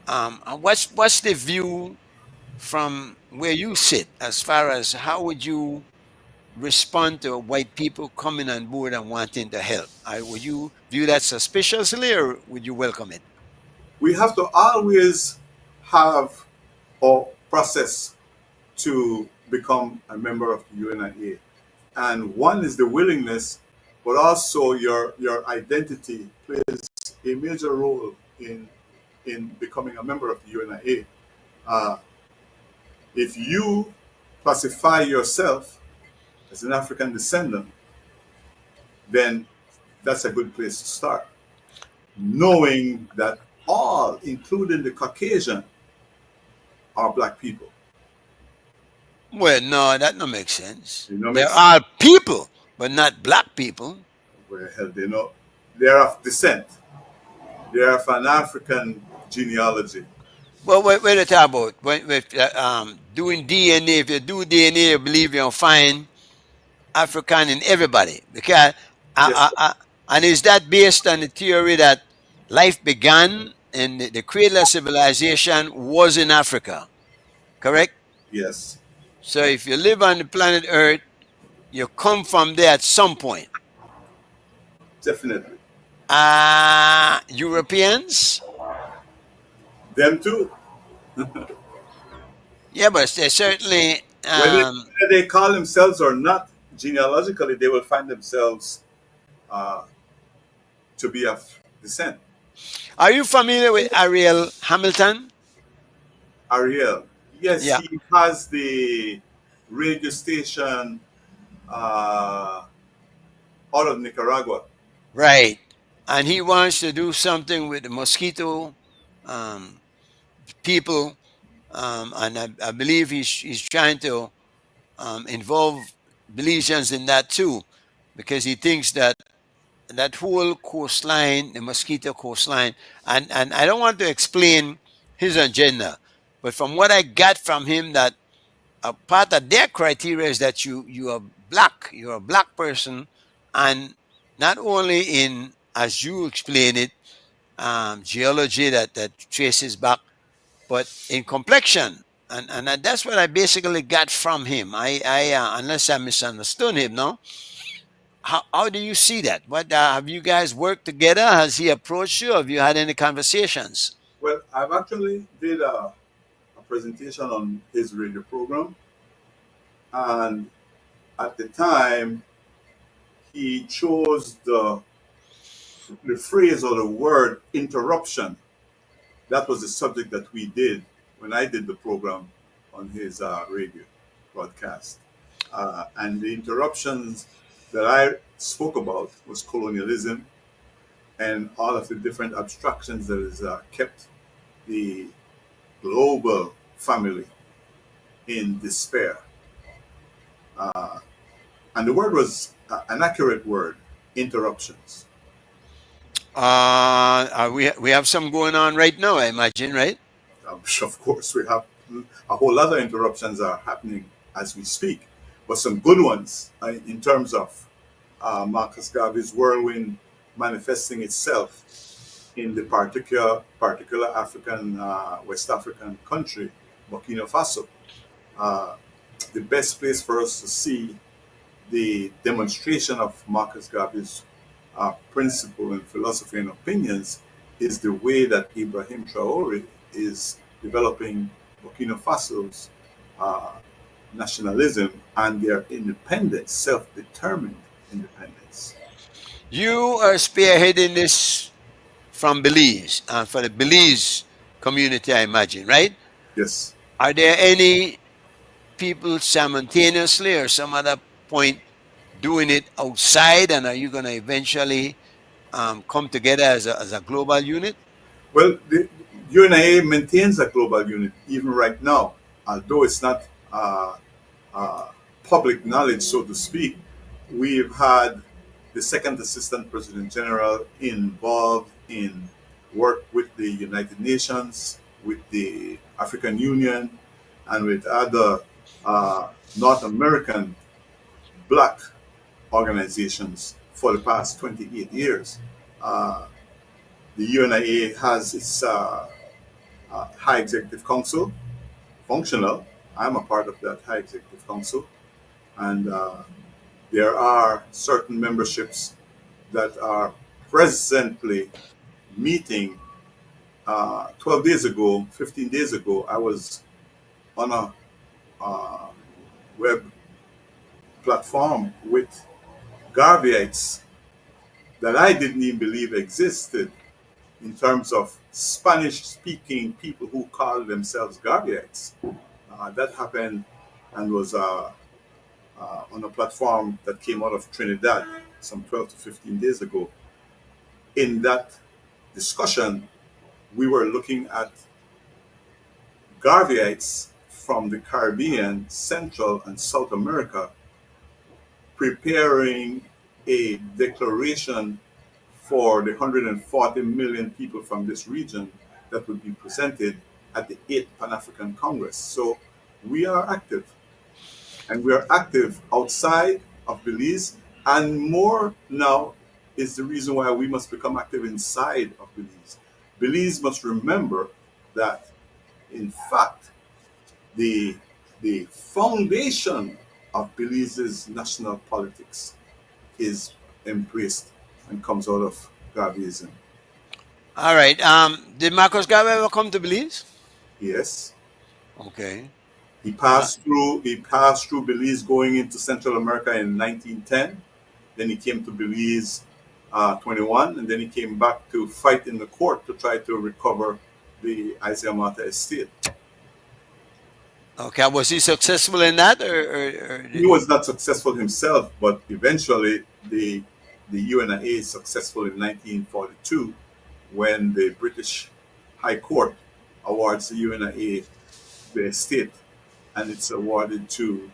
And what's the view from where you sit as far as how would you respond to white people coming on board and wanting to help? Would you view that suspiciously or would you welcome it? We have to always have a process to become a member of the UNIA. And one is the willingness, but also your identity plays a major role in becoming a member of the UNIA. Uh, if you classify yourself as an African descendant, then that's a good place to start. Knowing that all, including the Caucasian, are black people. Well, no, that don't make sense. You know, There makes are people, but not black people. where the hell they know they're of descent. They're of an African genealogy. Well, what you talk about? When, with, doing DNA, if you do DNA, you believe you'll find African in everybody. Because, Yes, and is that based on the theory that life began and the cradle of civilization was in Africa? Correct? yes, So if you live on the planet Earth, you come from there at some point. definitely. Europeans? Them too. Yeah, but they certainly, Whether they call themselves or not, genealogically, they will find themselves uh, to be of descent. are you familiar with Ariel Hamilton? Ariel, yes, Yeah, he has the radio station uh, out of Nicaragua. right. And he wants to do something with the mosquito um, people, and I believe he's trying to involve Belizeans in that too, because he thinks that that whole coastline, the mosquito coastline, and I don't want to explain his agenda, but from what I got from him, that a part of their criteria is that you are black, you're a black person, and not only in, as you explain it, geology that traces back, but in complexion. And that's what I basically got from him. Unless I misunderstood him, no. How do you see that? What have you guys worked together? Has he approached you? Have you had any conversations? Well, I've actually did a presentation on his radio program, and at the time he chose the phrase or the word interruption. That was the subject that we did when I did the program on his radio broadcast. And the interruptions that I spoke about was colonialism and all of the different abstractions that has kept the global family in despair. And the word was an accurate word, interruptions. We have some going on right now, I imagine, right? Of course, we have a whole lot of interruptions are happening as we speak, but some good ones in terms of Marcus Garvey's whirlwind manifesting itself in the particular African West African country, Burkina Faso. Uh, the best place for us to see the demonstration of Marcus Garvey's principle and philosophy and opinions is the way that Ibrahim Traore is developing Burkina Faso's uh, nationalism and their independence, self-determined independence. You are spearheading this from Belize, for the Belize community, I imagine, right? Yes. Are there any people simultaneously or some other point doing it outside? And are you going to eventually come together as a global unit? Well, the UNIA maintains a global unit even right now, although it's not uh, uh, public knowledge, so to speak. We've had the second assistant president general involved in work with the United Nations, with the African Union, and with other North American black organizations for the past 28 years. Uh, the UNIA has its High Executive Council, functional. I'm a part of that High Executive Council. And there are certain memberships that are presently meeting. 12 days ago, 15 days ago, I was on a uh, web platform with Garveyites that I didn't even believe existed in terms of Spanish speaking people who call themselves Garveyites. That happened and was on a platform that came out of Trinidad some 12 to 15 days ago. In that discussion, we were looking at Garveyites from the Caribbean, Central, and South America preparing a declaration for the 140 million people from this region that would be presented at the 8th Pan African Congress. So we are active, and we are active outside of Belize, and more now is the reason why we must become active inside of Belize. Belize must remember that, in fact, the the foundation of Belize's national politics is embraced and comes out of Garveyism. All right. Did Marcus Garvey ever come to Belize? Yes, Okay. he Uh, passed through. He passed through Belize going into Central America in 1910. Then he came to Belize 21, and then he came back to fight in the court to try to recover the Isaiah Mata estate. okay. Was he successful in that, or He was not successful himself, but eventually the UNIA is successful in 1942 when the British High Court awards the UNIA the estate, and it's awarded to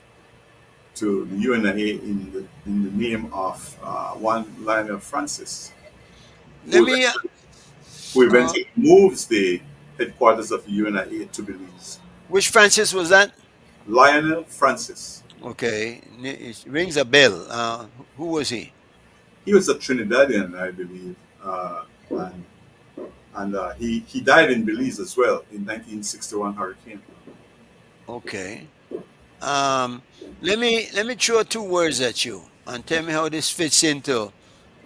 the UNIA in the name of one Lionel Francis, let who me? eventually, who Uh, eventually moves the headquarters of the UNIA to Belize. which Francis was that? Lionel Francis. Okay, it rings a bell. Who was he? He was a Trinidadian, I believe, and he died in Belize as well in 1961 hurricane. Okay. Um, let me throw two words at you and tell me how this fits into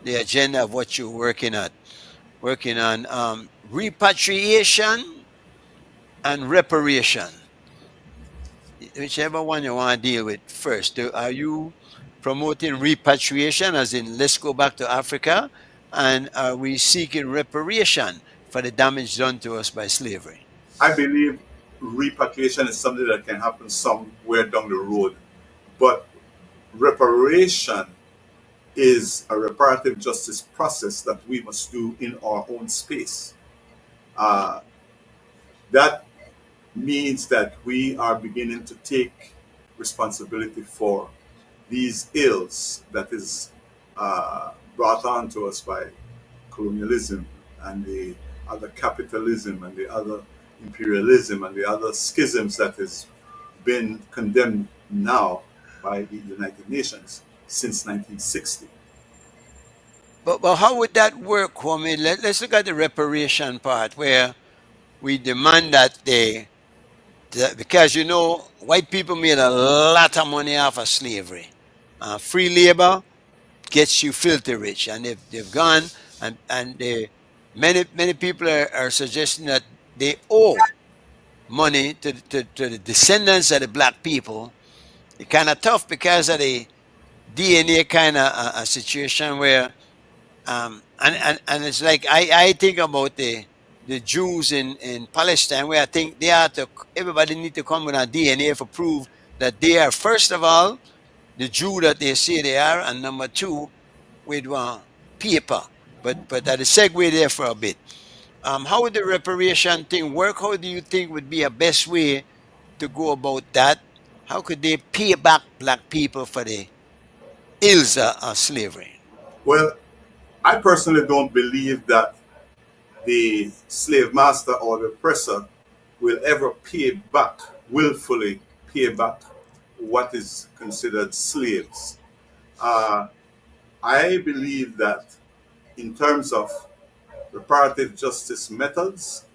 the agenda of what you're working on. Repatriation and reparation, whichever one you want to deal with first. Are you promoting repatriation, as in let's go back to Africa, and are we seeking reparation for the damage done to us by slavery? I believe repatriation is something that can happen somewhere down the road, but reparation is a reparative justice process that we must do in our own space. Uh, that means that we are beginning to take responsibility for these ills that is brought on to us by colonialism and the other capitalism and the other imperialism and the other schisms that has been condemned now by the United Nations since 1960. But how would that work, Kwame? Let's look at the reparation part where we demand that because white people made a lot of money off of slavery. Free labor gets you filthy rich, and they've gone, and many people are suggesting that they owe money to the descendants of the black people. It's kind of tough because of the DNA kind of a situation where and it's like I think about the Jews in Palestine, where I think they are to everybody need to come with a DNA for prove that they are, first of all, the Jew that they say they are, and number two, with paper. But that is segue there for a bit. How would the reparation thing work? How do you think would be a best way to go about that? How could they pay back black people for the ills of slavery? Well, I personally don't believe that the slave master or the oppressor will ever pay back, willfully pay back what is considered slaves. Uh, I believe that in terms of reparative justice methods,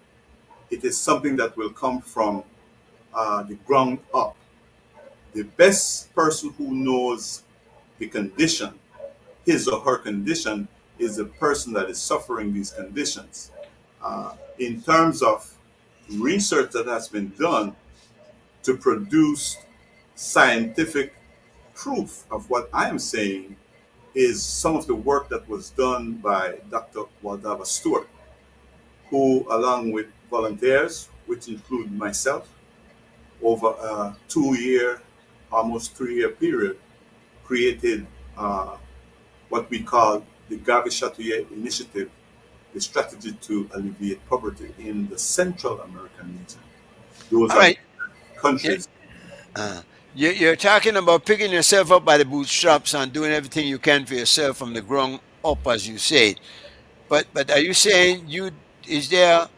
it is something that will come from the ground up. The best person who knows the condition, his or her condition, is the person that is suffering these conditions. In terms of research that has been done to produce scientific proof of what I am saying, is some of the work that was done by Dr. Waldava Stewart, who, along with volunteers, which include myself, over a 2 year, almost 3 year period, created what we call the Gavi Chatouillet Initiative, the strategy to alleviate poverty in the Central American region. Those All are the right. Yeah. countries. Uh, you're talking about picking yourself up by the bootstraps and doing everything you can for yourself from the ground up, as you say. But are you saying you is there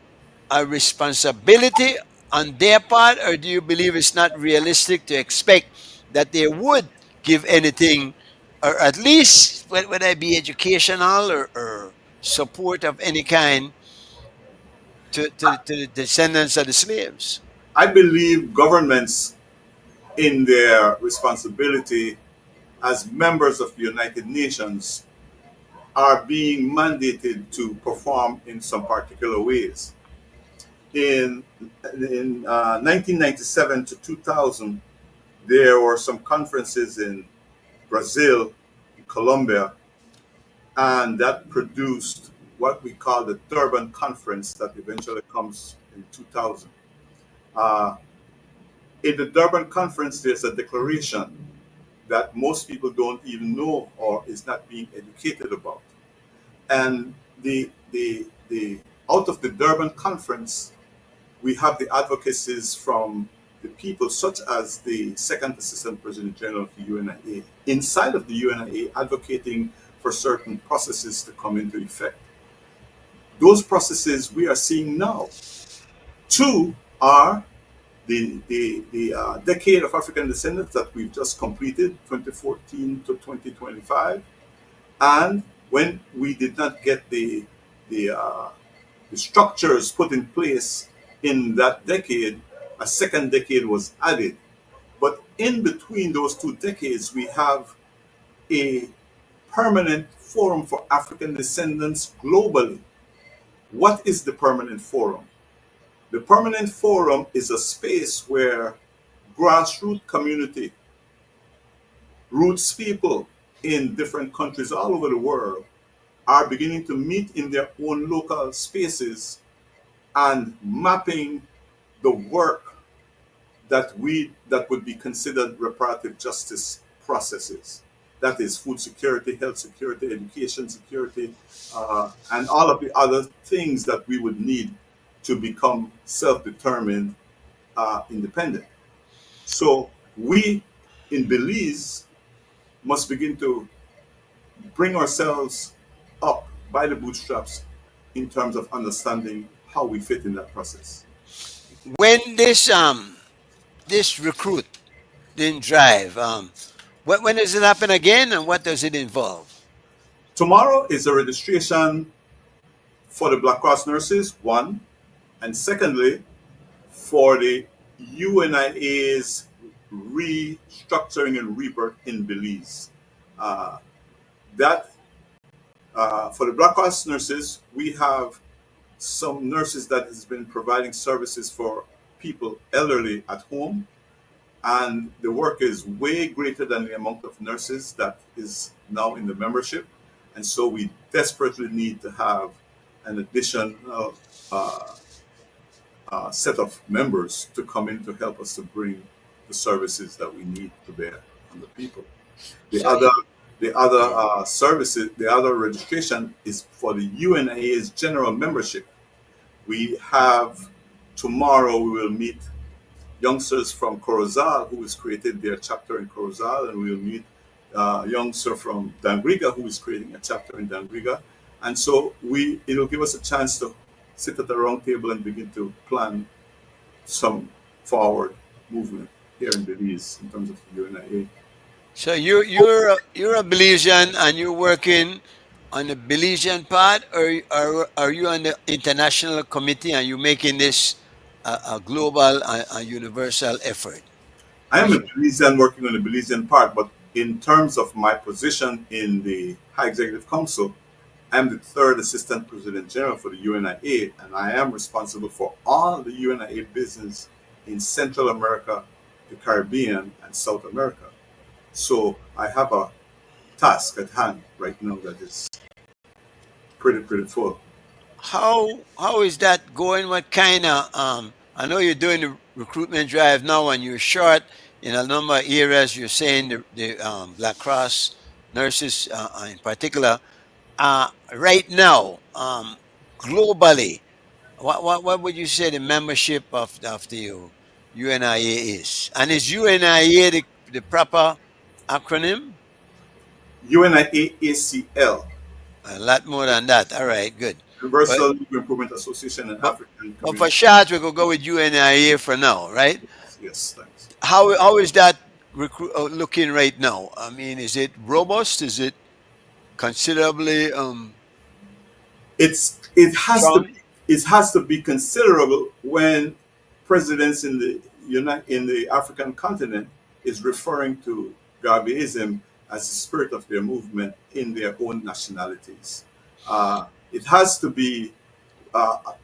a responsibility on their part, or do you believe it's not realistic to expect that they would give anything, or at least whether it be educational or support of any kind to the descendants of the slaves? I believe governments, in their responsibility as members of the United Nations, are being mandated to perform in some particular ways. In, in 1997 to 2000, there were some conferences in Brazil, in Colombia, and that produced what we call the Durban Conference that eventually comes in 2000. Uh, in the Durban Conference, there's a declaration that most people don't even know or is not being educated about. And the out of the Durban Conference, we have the advocacies from the people, such as the Second Assistant President General of the UNIA, inside of the UNIA, advocating for certain processes to come into effect. Those processes we are seeing now. Two are the decade of African descendants that we've just completed, 2014 to 2025, and when we did not get the, uh, the structures put in place in that decade, a second decade was added. But in between those two decades, we have a permanent forum for African descendants globally. What is the permanent forum? The permanent forum is a space where grassroots community, roots people in different countries all over the world are beginning to meet in their own local spaces and mapping the work that would be considered reparative justice processes. That is food security, health security, education security, and all of the other things that we would need to become self-determined, independent. So we in Belize must begin to bring ourselves up by the bootstraps in terms of understanding how we fit in that process. When this recruit didn't drive, when does it happen again, and what does it involve? Tomorrow is a registration for the Black Cross nurses, one, and secondly, for the UNIA's restructuring and rebirth in Belize. Uh, that For the Black Cross nurses, we have some nurses that has been providing services for people elderly at home, and the work is way greater than the amount of nurses that is now in the membership, and so we desperately need to have an additional uh, set of members to come in to help us to bring the services that we need to bear on the people. The So other the other services, the other registration is for the UNA's general membership. We have tomorrow we will meet youngsters from Corozal who has created their chapter in Corozal, and we will meet a youngster from Dangriga who is creating a chapter in Dangriga. And so it'll give us a chance to sit at the round table and begin to plan some forward movement here in Belize in terms of the UNIA. so you're a Belizean and you're working on the Belizean part, or are you on the international committee and you're making this a global, a universal effort? I am Which a Belizean working on the Belizean part, but in terms of my position in the High Executive Council, I'm the third Assistant President General for the UNIA, and I am responsible for all the UNIA business in Central America, the Caribbean, and South America. So I have a task at hand right now that is pretty full. how is that going? What kind of I know you're doing the recruitment drive now, and you're short in a number of areas. You're saying the Black Cross nurses in particular. Right now, globally, what would you say the membership of the UNIA is? And is UNIA the proper acronym? UNIAACL, A lot more than that. All right, good. But Universal Legal Improvement Association and but, African but for Community. short, we could go with UNIA for now, right? Yes, thanks. How is that looking right now? I mean, is it robust? Is it considerably It has to be strong? considerable when presidents in the in the African continent is referring to Garveyism as the spirit of their movement in their own nationalities. It has to be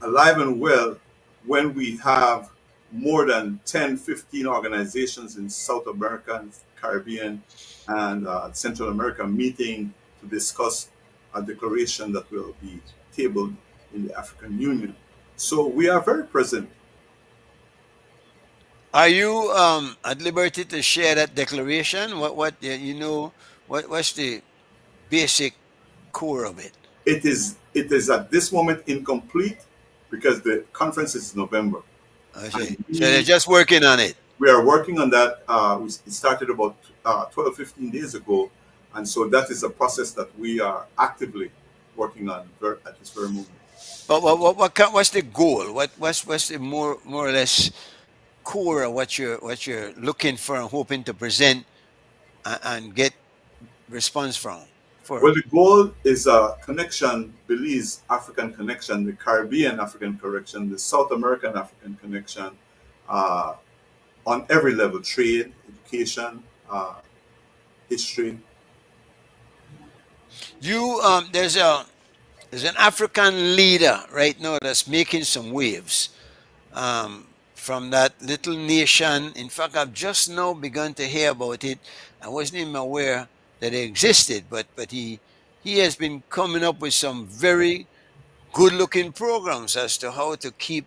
alive and well when we have more than 10, 15 organizations in South America and Caribbean and Central America meeting to discuss a declaration that will be tabled in the African Union. So we are very present. Are you at liberty to share that declaration? What's the basic core of it? It is at this moment incomplete because the conference is November. I And see. So they're just working on it. we are working on that. It started about 12, 15 days ago. And so that is a process that we are actively working on at this very moment. But what's the goal? What's the more or less core of what you're looking for and hoping to present and get response from Well, for? the goal is a connection, Belize African connection, the Caribbean African connection, the South American African connection, uh, on every level: trade, education, history. You there's an African leader right now that's making some waves from that little nation. In fact, I've just now begun to hear about it. I wasn't even aware that it existed, but he has been coming up with some very good-looking programs as to how to keep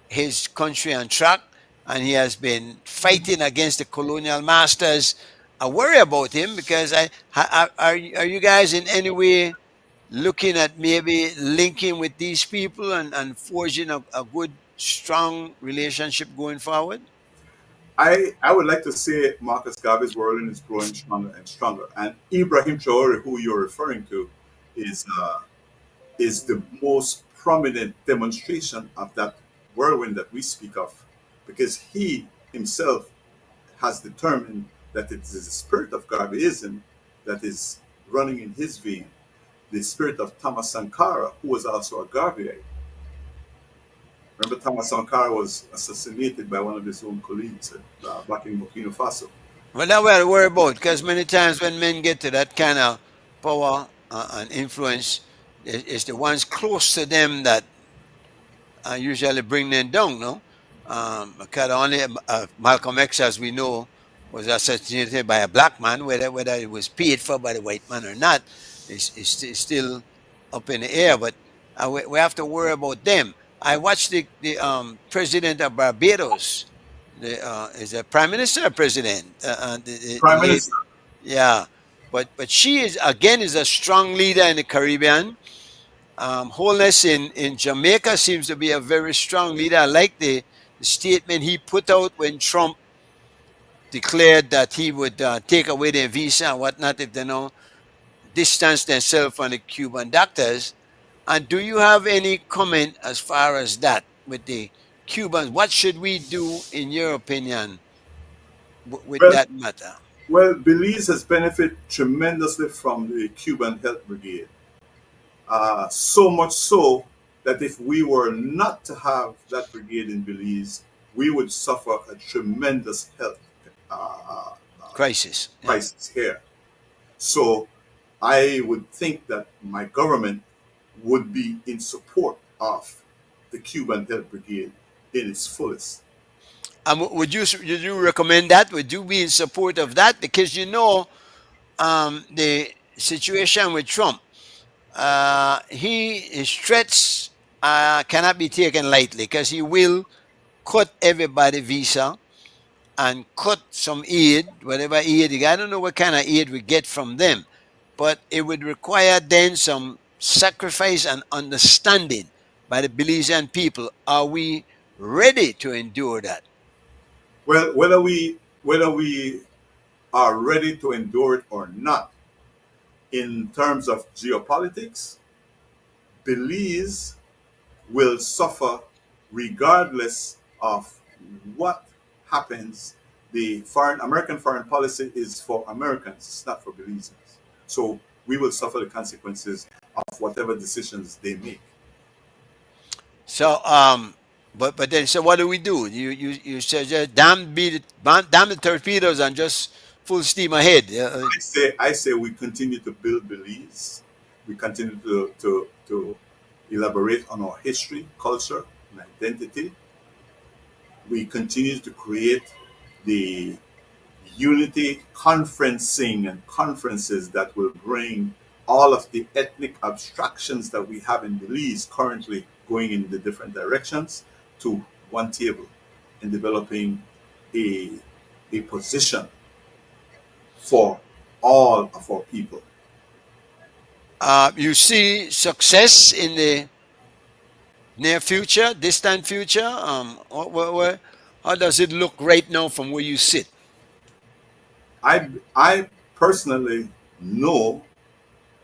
his country on track, and he has been fighting against the colonial masters. I worry about him because are you guys in any way looking at maybe linking with these people and forging a good strong relationship going forward? I would like to say Marcus Garvey's whirlwind is growing stronger and stronger. And Ibrahim Traore, who you're referring to, is is the most prominent demonstration of that whirlwind that we speak of, because he himself has determined that it is the spirit of Garveyism that is running in his vein, the spirit of Thomas Sankara, who was also a Garveyite. Remember, Thomas Sankara was assassinated by one of his own colleagues back in Burkina Faso. Well, that's what I worry about because many times when men get to that kind of power and influence, it's the ones close to them that usually bring them down, no? Because only Malcolm X, as we know, was assassinated by a black man, whether it was paid for by the white man or not, is still up in the air. But we have to worry about them. I watched the president of Barbados. Is a prime minister or president? The Prime lady, Minister. yeah. But she is again is a strong leader in the Caribbean. Wholeness in Jamaica seems to be a very strong leader. I like the statement he put out when Trump declared that he would take away their visa and whatnot if they don't distance themselves from the Cuban doctors. And do you have any comment as far as that with the Cubans? What should we do, in your opinion, with Well, that matter? Belize has benefited tremendously from the Cuban Health Brigade. So much so that if we were not to have that brigade in Belize, we would suffer a tremendous health uh, Crisis. Yeah. crisis here. So I would think that my government would be in support of the Cuban Health Brigade in its fullest. Would you recommend that? Would you be in support of that? Because the situation with Trump. His threats cannot be taken lightly because he will cut everybody visa and cut some aid, whatever aid. I don't know what kind of aid we get from them, but it would require then some sacrifice and understanding by the Belizean people. Are we ready to endure that? Well, whether we are ready to endure it or not, in terms of geopolitics, Belize will suffer regardless of what happens. The foreign American foreign policy is for Americans, it's not for Belizeans. So we will suffer the consequences of whatever decisions they make. So, but then, so what do we do? You suggest damn the torpedoes and just full steam ahead. I say we continue to build Belize. We continue to elaborate on our history, culture, and identity. We continue to create the unity conferencing and conferences that will bring all of the ethnic abstractions that we have in Belize currently going in the different directions to one table and developing a, a position for all of our people. You see success in the near future, distant future. How does it look right now from where you sit? I personally know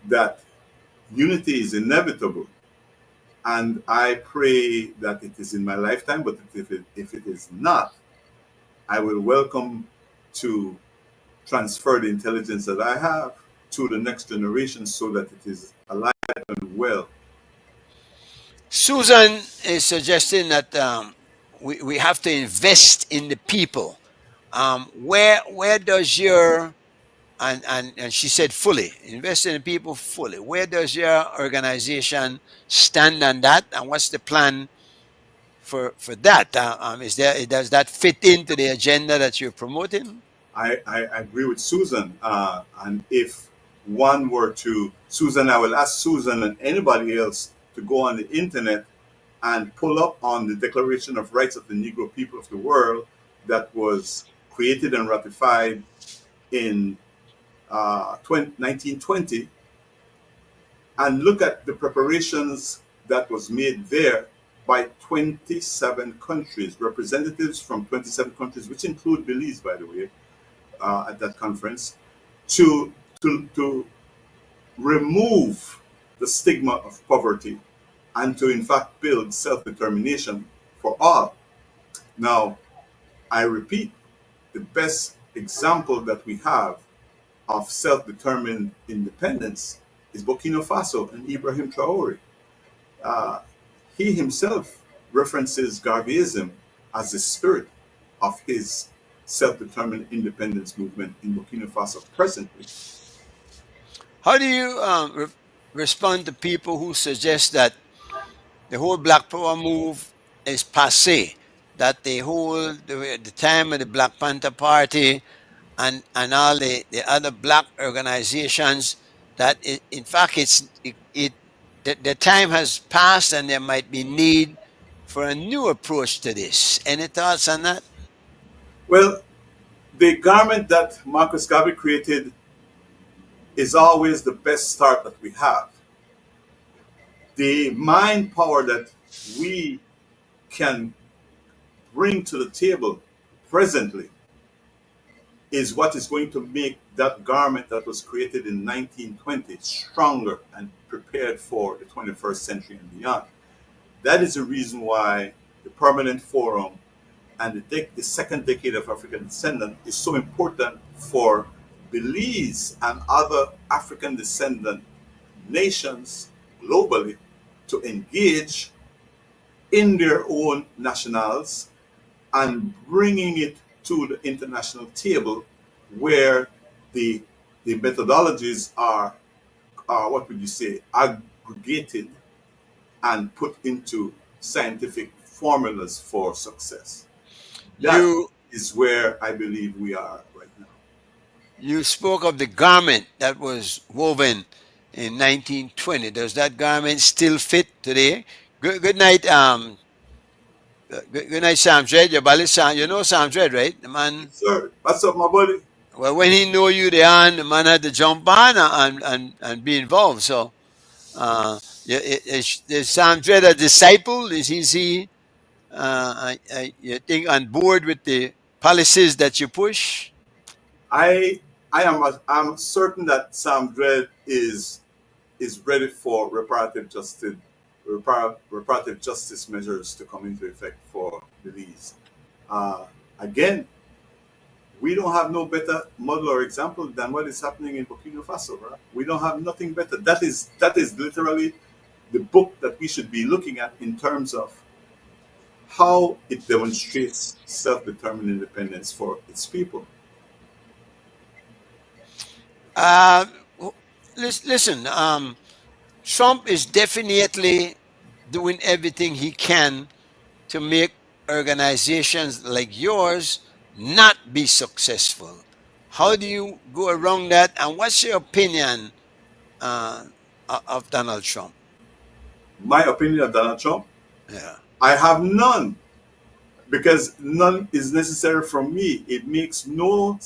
that unity is inevitable, and I pray that it is in my lifetime. But if it is not, I will welcome to transfer the intelligence that I have to the next generation so that it is alive and well. Susan is suggesting that we have to invest in the people. Where does your and she said fully invest in the people fully. Where does your organization stand on that, and what's the plan for that? Is there does that fit into the agenda that you're promoting? I agree with Susan. And if one were to, Susan, I will ask Susan and anybody else to go on the internet and pull up on the Declaration of Rights of the Negro People of the World that was created and ratified in 1920, and look at the preparations that was made there by 27 countries, representatives from 27 countries, which include Belize, by the way, at that conference, to, to remove the stigma of poverty and to, in fact, build self determination for all. Now, I repeat, the best example that we have of self determined independence is Burkina Faso and Ibrahim Traore. Uh, he himself references Garveyism as the spirit of his self determined independence movement in Burkina Faso presently. How do you respond to people who suggest that the whole Black Power move is passe? That the time of the Black Panther Party and all the other black organizations, that in fact the time has passed and there might be need for a new approach to this. Any thoughts on that? Well, the garment that Marcus Garvey created is always the best start that we have. The mind power that we can bring to the table presently is what is going to make that garment that was created in 1920 stronger and prepared for the 21st century and beyond. That is the reason why the Permanent Forum and the second decade of African descendant is so important for Belize and other African descendant nations globally to engage in their own nationals and bringing it to the international table where the methodologies are what would you say, aggregated and put into scientific formulas for success. That You is where I believe we are right now. you spoke of the garment that was woven in 1920. Does that garment still fit today? Good night, good night, Sam Dredd. Your bally Sam, you know Sam Dredd, right? The man. Sir, what's up, my buddy? Well, when he know you there, the man had to jump on and be involved. So Is Sam Dredd a disciple? Is he you think on board with the policies that you push? I I'm certain that Sam Dredd is ready for reparative justice measures to come into effect for Belize. Uh, Again, we don't have no better model or example than what is happening in Burkina Faso. Right? We don't have nothing better. That is literally the book that we should be looking at in terms of how it demonstrates self-determined independence for its people. Uh, listen, Trump is definitely doing everything he can to make organizations like yours not be successful. How do you go around that? And what's your opinion uh, of Donald Trump? My opinion of Donald Trump, Yeah. I have none because none is necessary from me. It makes no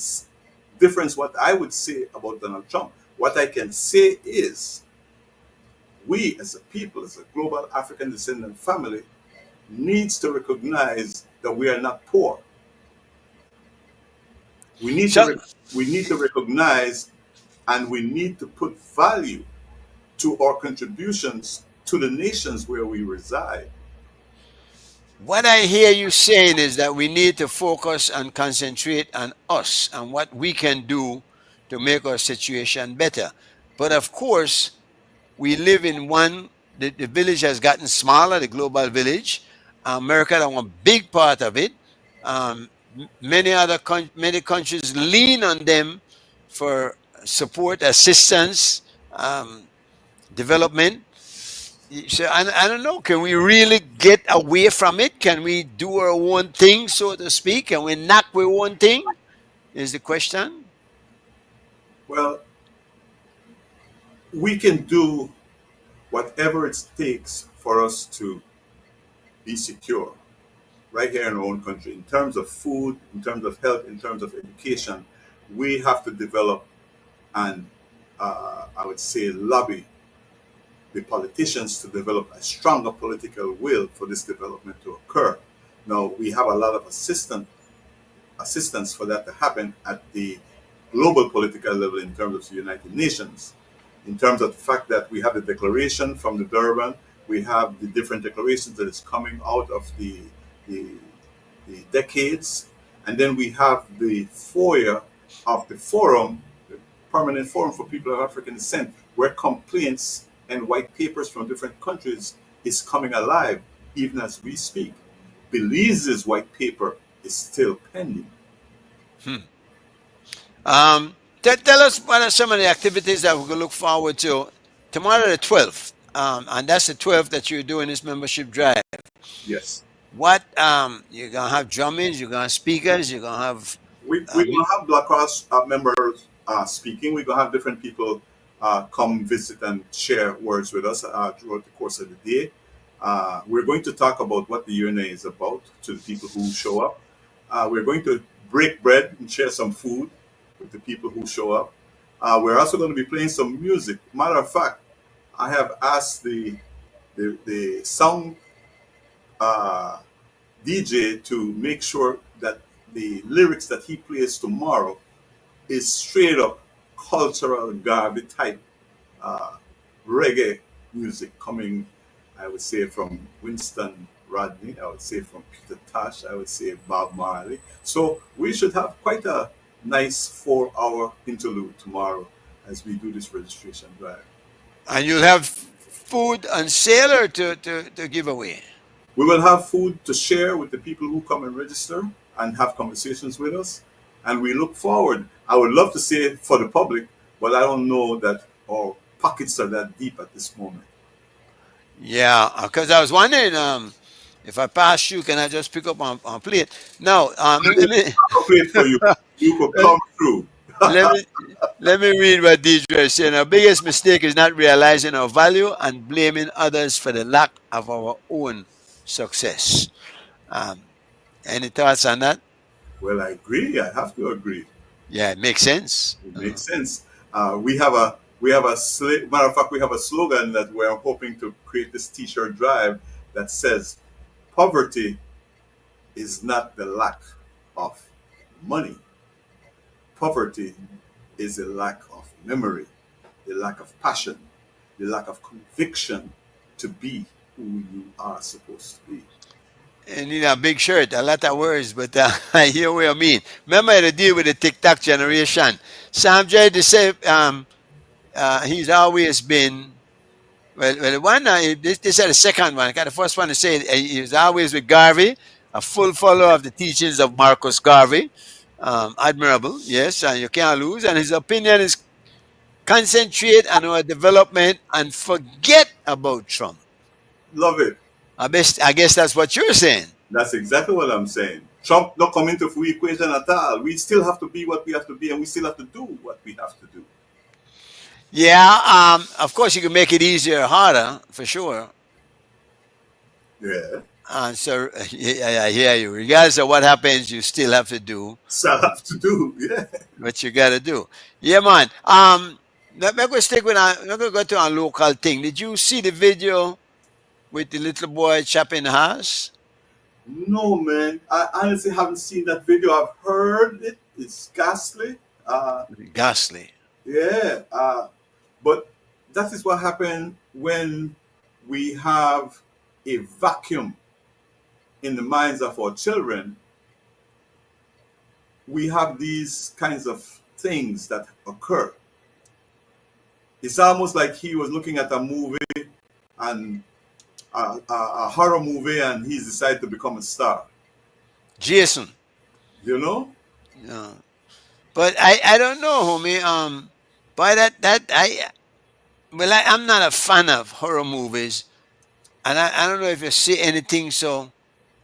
difference what I would say about Donald Trump. What I can say is we as a people, as a global African descendant family, needs to recognize that we are not poor. We need to So, we need to recognize and we need to put value to our contributions to the nations where we reside. what I hear you saying is that we need to focus and concentrate on us and what we can do to make our situation better. But of course, we live in one, the village has gotten smaller, the global village. America is one big part of it. Many countries lean on them for support, assistance, um, development. So I don't know. Can we really get away from it? Can we do our own thing, so to speak? Can we knock our own thing? Is the question. Well, we can do whatever it takes for us to be secure right here in our own country. In terms of food, in terms of health, in terms of education, we have to develop and I would say lobby the politicians to develop a stronger political will for this development to occur. Now we have a lot of assistance for that to happen at the global political level in terms of the United Nations, in terms of the fact that we have the declaration from the Durban, we have the different declarations that is coming out of the, the decades, and then we have the foyer of the forum, the permanent forum for people of African descent, where complaints and white papers from different countries is coming alive even as we speak. Belize's white paper is still pending. Hmm. Tell us what are some of the activities that we can look forward to tomorrow, the 12th, and that's the 12th that you're doing this membership drive. Yes. What you're gonna have drummings, you're gonna have speakers, you're gonna have We're you, going to have Black Cross members speaking. We're going to have different people come visit and share words with us throughout the course of the day. We're going to talk about what the UNA is about to the people who show up. We're going to break bread and share some food with the people who show up. We're also going to be playing some music. Matter of fact, I have asked the sound uh, DJ to make sure that the lyrics that he plays tomorrow is straight up cultural Garvey type uh, reggae music coming, I would say, from Winston Rodney, I would say from Peter Tosh, I would say Bob Marley. So we should have quite a nice 4 hour interlude tomorrow as we do this registration drive. and you'll have food and sailor to give away. We will have food to share with the people who come and register and have conversations with us. And we look forward. I would love to say it for the public, but I don't know that our pockets are that deep at this moment. Yeah, because I was wondering if I pass you, can I just pick up on plate? No, We'll play it for you. You could let, come through. let me let me read what Deidre is saying. Our biggest mistake is not realizing our value and blaming others for the lack of our own success. Um, any thoughts on that? Well, I agree. I have to agree. Yeah, it makes sense. It makes sense. We have a We have matter of fact, we have a slogan that we're hoping to create this T-shirt drive that says, "Poverty is not the lack of money. Poverty is a lack of memory, a lack of passion, the lack of conviction to be who you are supposed to be." And you know, a big shirt, a lot of words, but I hear what you mean. Remember the deal with the TikTok generation. Sam J. to say he's always been well one this is the second one. I got the first one to say he was always with Garvey, a full follower of the teachings of Marcus Garvey. Admirable, yes, and you can't lose. And his opinion is concentrate on our development and forget about Trump. Love it. I guess that's what you're saying. That's exactly what I'm saying. Trump not come into the equation at all. We still have to be what we have to be, and we still have to do what we have to do. Yeah, of course you can make it easier or harder for sure. Yeah. So I hear you. Regardless of what happens, you still have to do Still have to do. Yeah. what you got to do. Yeah, man. Let me stick with. Let me go to a local thing. Did you see the video with the little boy chopping the house? No, man. I honestly haven't seen that video. I've heard it. It's ghastly. Ghastly. Yeah. But that is what happened when we have a vacuum in the minds of our children. We have these kinds of things that occur. It's almost like he was looking at a movie and a horror movie, and he's decided to become a star. Jason. You know? Yeah. But I don't know, homie. By I'm not a fan of horror movies, and I don't know if you see anything so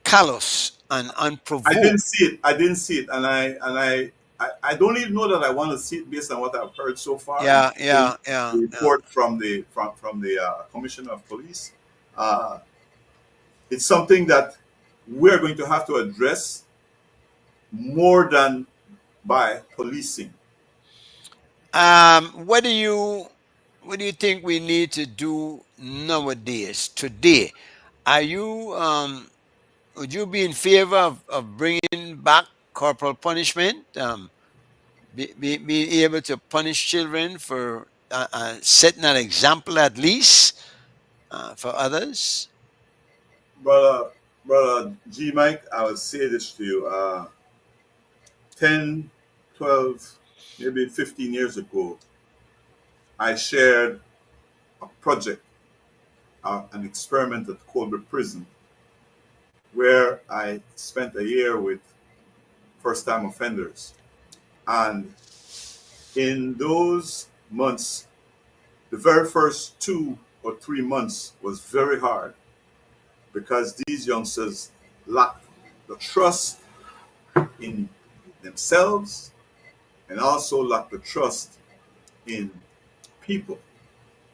callous and I didn't unprovoked. see it. I didn't see it, and I don't even know that I want to see it based on what I've heard so far, Yeah, including yeah, yeah, the yeah. report from the commissioner of police. Uh, it's something that we're going to have to address more than by policing. What do you think we need to do nowadays? Today, are you would you be in favor of bringing back corporal punishment? Being able to punish children for setting an example at least for others. Brother G Mike, I will say this to you. 10, 12, maybe 15 years ago, I shared a project, an experiment at Colby Prison, where I spent a year with first time offenders. And in those months, the very first 2 or 3 months was very hard because these youngsters lacked the trust in themselves and also lacked the trust in people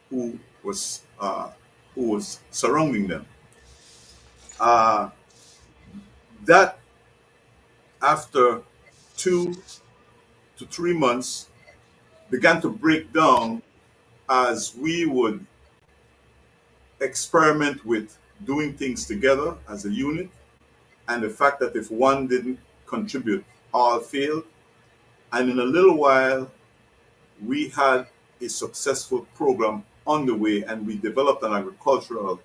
who was uh, who was surrounding them. Uh, that after 2 to 3 months began to break down as we would experiment with doing things together as a unit, and the fact that if one didn't contribute, all failed. And in a little while, we had a successful program on the way, and we developed an agricultural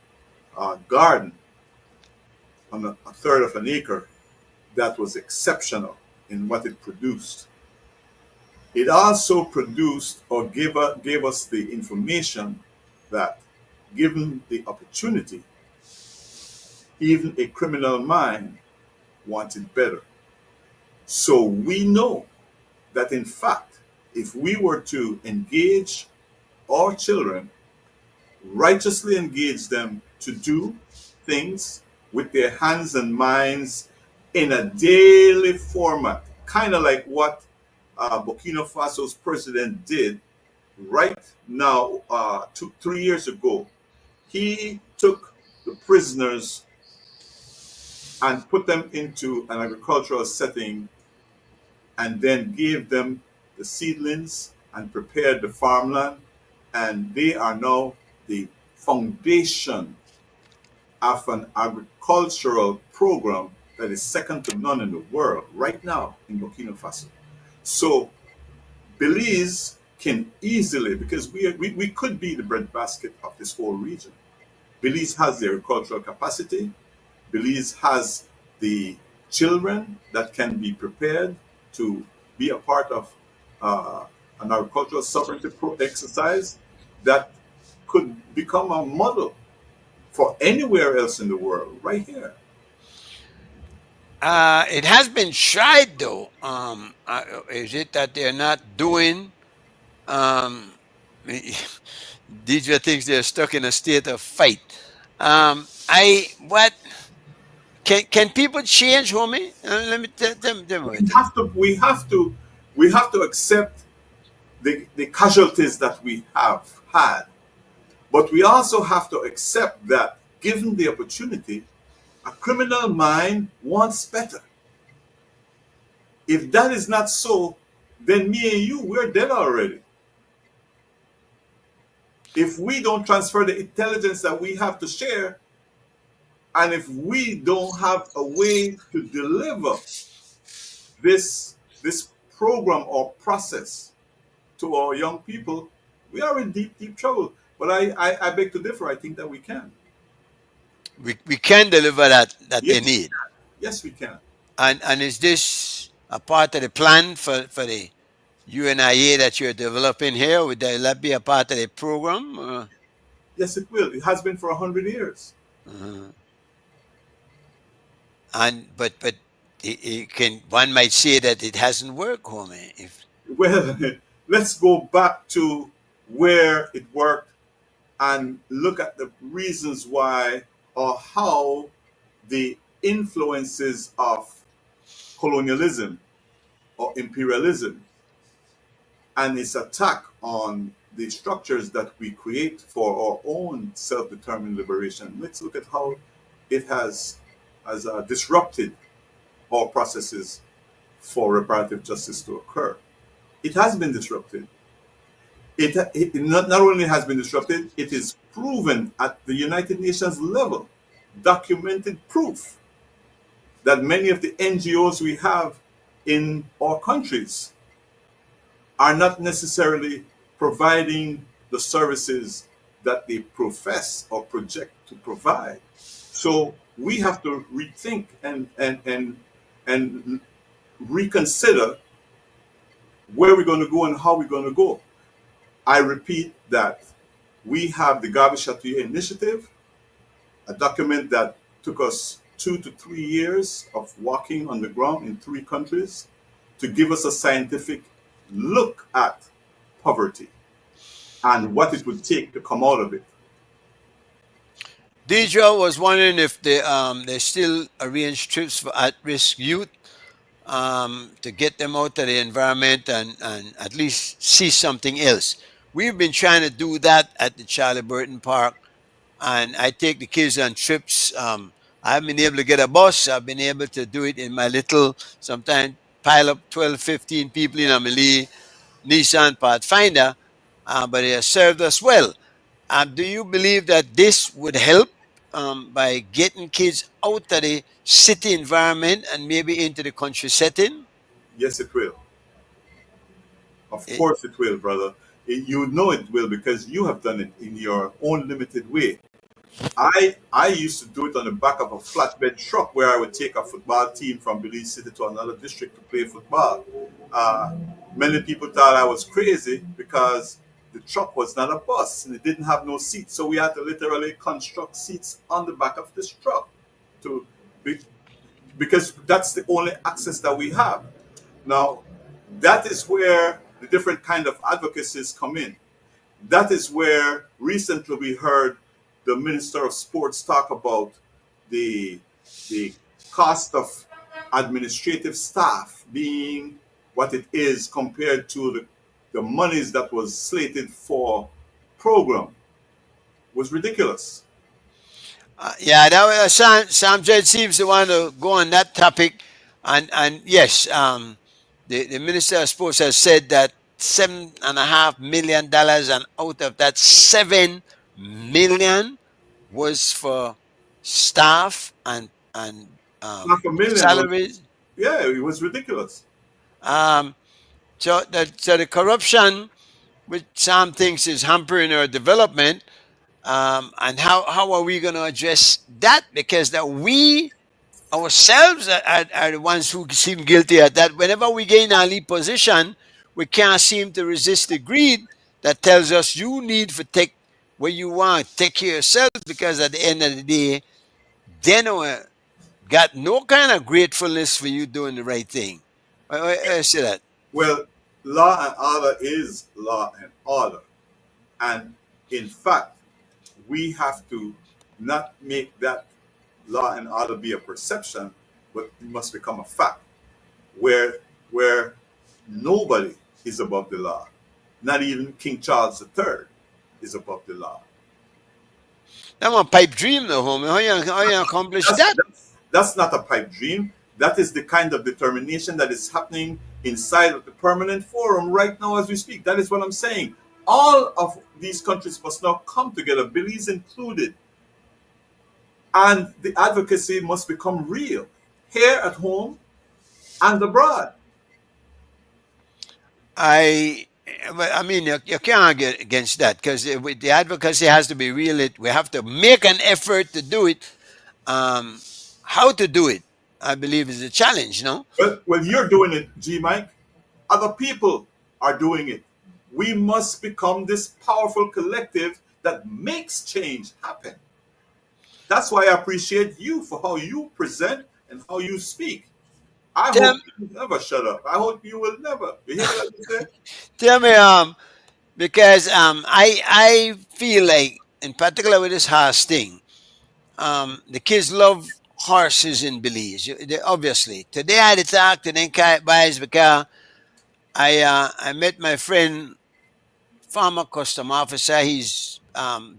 garden on a third of an acre that was exceptional in what it produced. It also produced or gave us the information that, given the opportunity, even a criminal mind wanted better. So we know that, in fact, if we were to engage our children, righteously engage them to do things with their hands and minds in a daily format, kind of like what Burkina Faso's president did right now, 3 years ago. He took the prisoners and put them into an agricultural setting and then gave them the seedlings and prepared the farmland and they are now the foundation of an agricultural program that is second to none in the world right now in Burkina Faso. So Belize can easily, because we could be the breadbasket of this whole region. Belize has the agricultural capacity. Belize has the children that can be prepared to be a part of uh, an agricultural sovereignty exercise that could become a model for anywhere else in the world, right here. It has been tried though. Is it that they're not doing? Um, Deidre thinks they're stuck in a state of fight. I what can people change, homie? Let me tell me We what it. have to, we have to, we have to accept the casualties that we have had, but we also have to accept that given the opportunity, a criminal mind wants better. If that is not so, then me and you, we're dead already. If we don't transfer the intelligence that we have to share, and if we don't have a way to deliver this program or process to our young people, we are in deep, deep trouble. But I beg to differ. I think that we can. We can deliver that they Yes, need. yes, we can. And is this a part of the plan for the UNIA that you're developing here? Would that be a part of the program? Yes, it will. It has been for 100 years. Uh, and but it can one might say that it hasn't worked, homie. If Well, let's go back to where it worked and look at the reasons why or how the influences of colonialism or imperialism and its attack on the structures that we create for our own self-determined liberation. Let's look at how it has disrupted our processes for reparative justice to occur. It has been disrupted. It not only has been disrupted, it is proven at the United Nations level, documented proof that many of the NGOs we have in our countries are not necessarily providing the services that they profess or project to provide. So we have to rethink and reconsider where we're going to go and how we're going to go. I repeat that we have the Gabi Chatouillet Initiative, a document that took us 2 to 3 years of walking on the ground in 3 countries to give us a scientific look at poverty and what it would take to come out of it. Deidre was wondering if they still arrange trips for at-risk youth to get them out of the environment and at least see something else. We've been trying to do that at the Charlie Burton Park, and I take the kids on trips. I haven't been able to get a bus. I've been able to do it in my little, sometimes pile up 12, 15 people in a Mali Nissan Pathfinder, but it has served us well. Do you believe that this would help by getting kids out of the city environment and maybe into the country setting? Yes, it will. Of Eh, course, it will, brother. You know it will because you have done it in your own limited way. I used to do it on the back of a flatbed truck where I would take a football team from Belize City to another district to play football. Uh, Many people thought I was crazy because the truck was not a bus and it didn't have no seats. So we had to literally construct seats on the back of this truck to be, because that's the only access that we have. Now, that is where the different kind of advocacies come in. That is where recently we heard the Minister of Sports talk about the the cost of administrative staff being what it is compared to the monies that was slated for program was ridiculous. yeah, that was, Sam Jed seems to want to go on that topic, and yes, the minister of sports has said that $7.5 million, and out of that 7 million was for staff and Half a million was, salaries. yeah, it was ridiculous. Um, so the corruption, which some thinks is hampering our development, and how are we going to address that? Because that we ourselves are the ones who seem guilty at that. Whenever we gain a lead position, we can't seem to resist the greed that tells us you need to take what you want, take care of yourself, because at the end of the day, they know got no kind of gratefulness for you doing the right thing. I see that. Well, law and order is law and order. And in fact, we have to not make that law and order be a perception, but it must become a fact where nobody is above the law. Not even King Charles III is above the law. That's a pipe dream, though, homie. How you accomplish That's, that? that's not a pipe dream. That is the kind of determination that is happening inside of the permanent forum right now as we speak. That is what I'm saying. All of these countries must now come together, Belize included, and the advocacy must become real here at home and abroad. I, I mean, you can't argue against that because the advocacy has to be real. We have to make an effort to do it. Um, how to do it, I believe, is a challenge. No, Well, you're doing it, G Mike. Other people are doing it. We must become this powerful collective that makes change happen. That's why I appreciate you for how you present and how you speak. I tell, hope you never shut up. I hope you will never. You hear what I say? tell me, because I feel like, in particular with this horse thing, the kids love horses in Belize. Obviously, today I had to talk to them guys because I met my friend, farmer custom officer. He's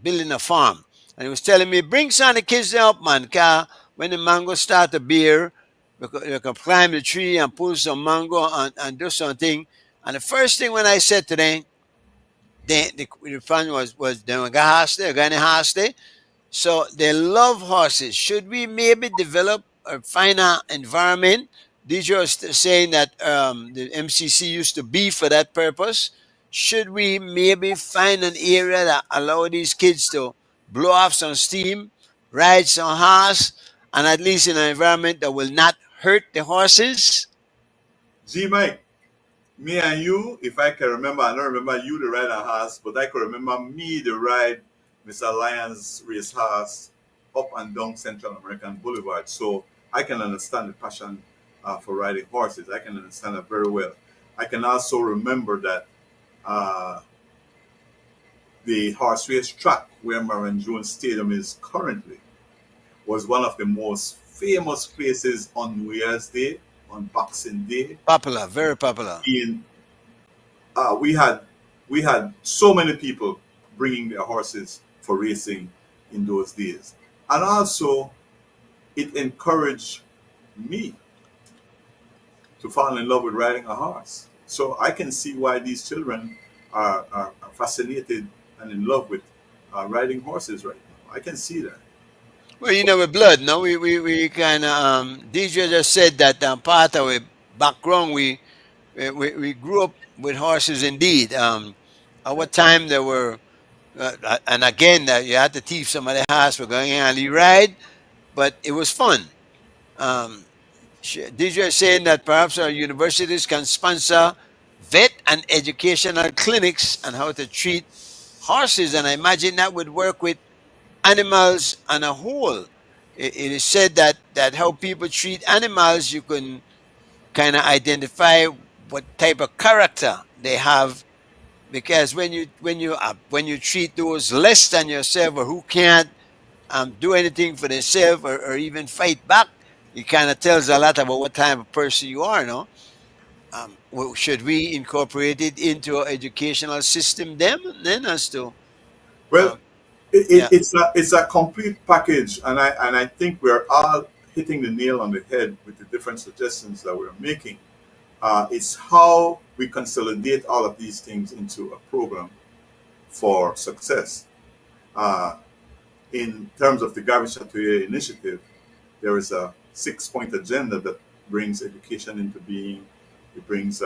building a farm, and he was telling me, "Bring some of the kids up, man. Cause when the mango start to bear, we can climb the tree and pull some mango and do something." And the first thing when I said to them, the fun was they got horse there, got any horse there. So they love horses. Should we maybe develop or find an environment? DJ was saying that the MCC used to be for that purpose. Should we maybe find an area that allow these kids to blow off some steam, ride some horse, and at least in an environment that will not hurt the horses? G Mike, me and you, if I can remember, I don't remember you to ride a horse, but I can remember me to ride Mr. Lyons race horse up and down Central American Boulevard. So I can understand the passion for riding horses. I can understand that very well. I can also remember that uh, the horse race track where Marion Jones Stadium is currently was one of the most famous places on New Year's Day, on Boxing Day. Popular, very popular. In we had so many people bringing their horses for racing in those days, and also it encouraged me to fall in love with riding a horse. So I can see why these children are fascinated and in love with riding horses right now. I can see that. Well, with blood, no, we kind of DJ just said that part of our background, we grew up with horses indeed. Our time there were, and again, you had to teach some of the horse for going on a ride, but it was fun. Um, DJ is saying that perhaps our universities can sponsor vet and educational clinics on how to treat horses, and I imagine that would work with animals on a whole. It is said that how people treat animals, you can kind of identify what type of character they have, because when you treat those less than yourself or who can't do anything for themselves or even fight back, it kind of tells a lot about what type of person you are. No, should we incorporate it into our educational system then as to Well, um, yeah. it's a complete package, and I think we're all hitting the nail on the head with the different suggestions that we're making. It's how we consolidate all of these things into a program for success. Uh, in terms of the Garbage Chatouille initiative, there is a 6 point agenda that brings education into being. It brings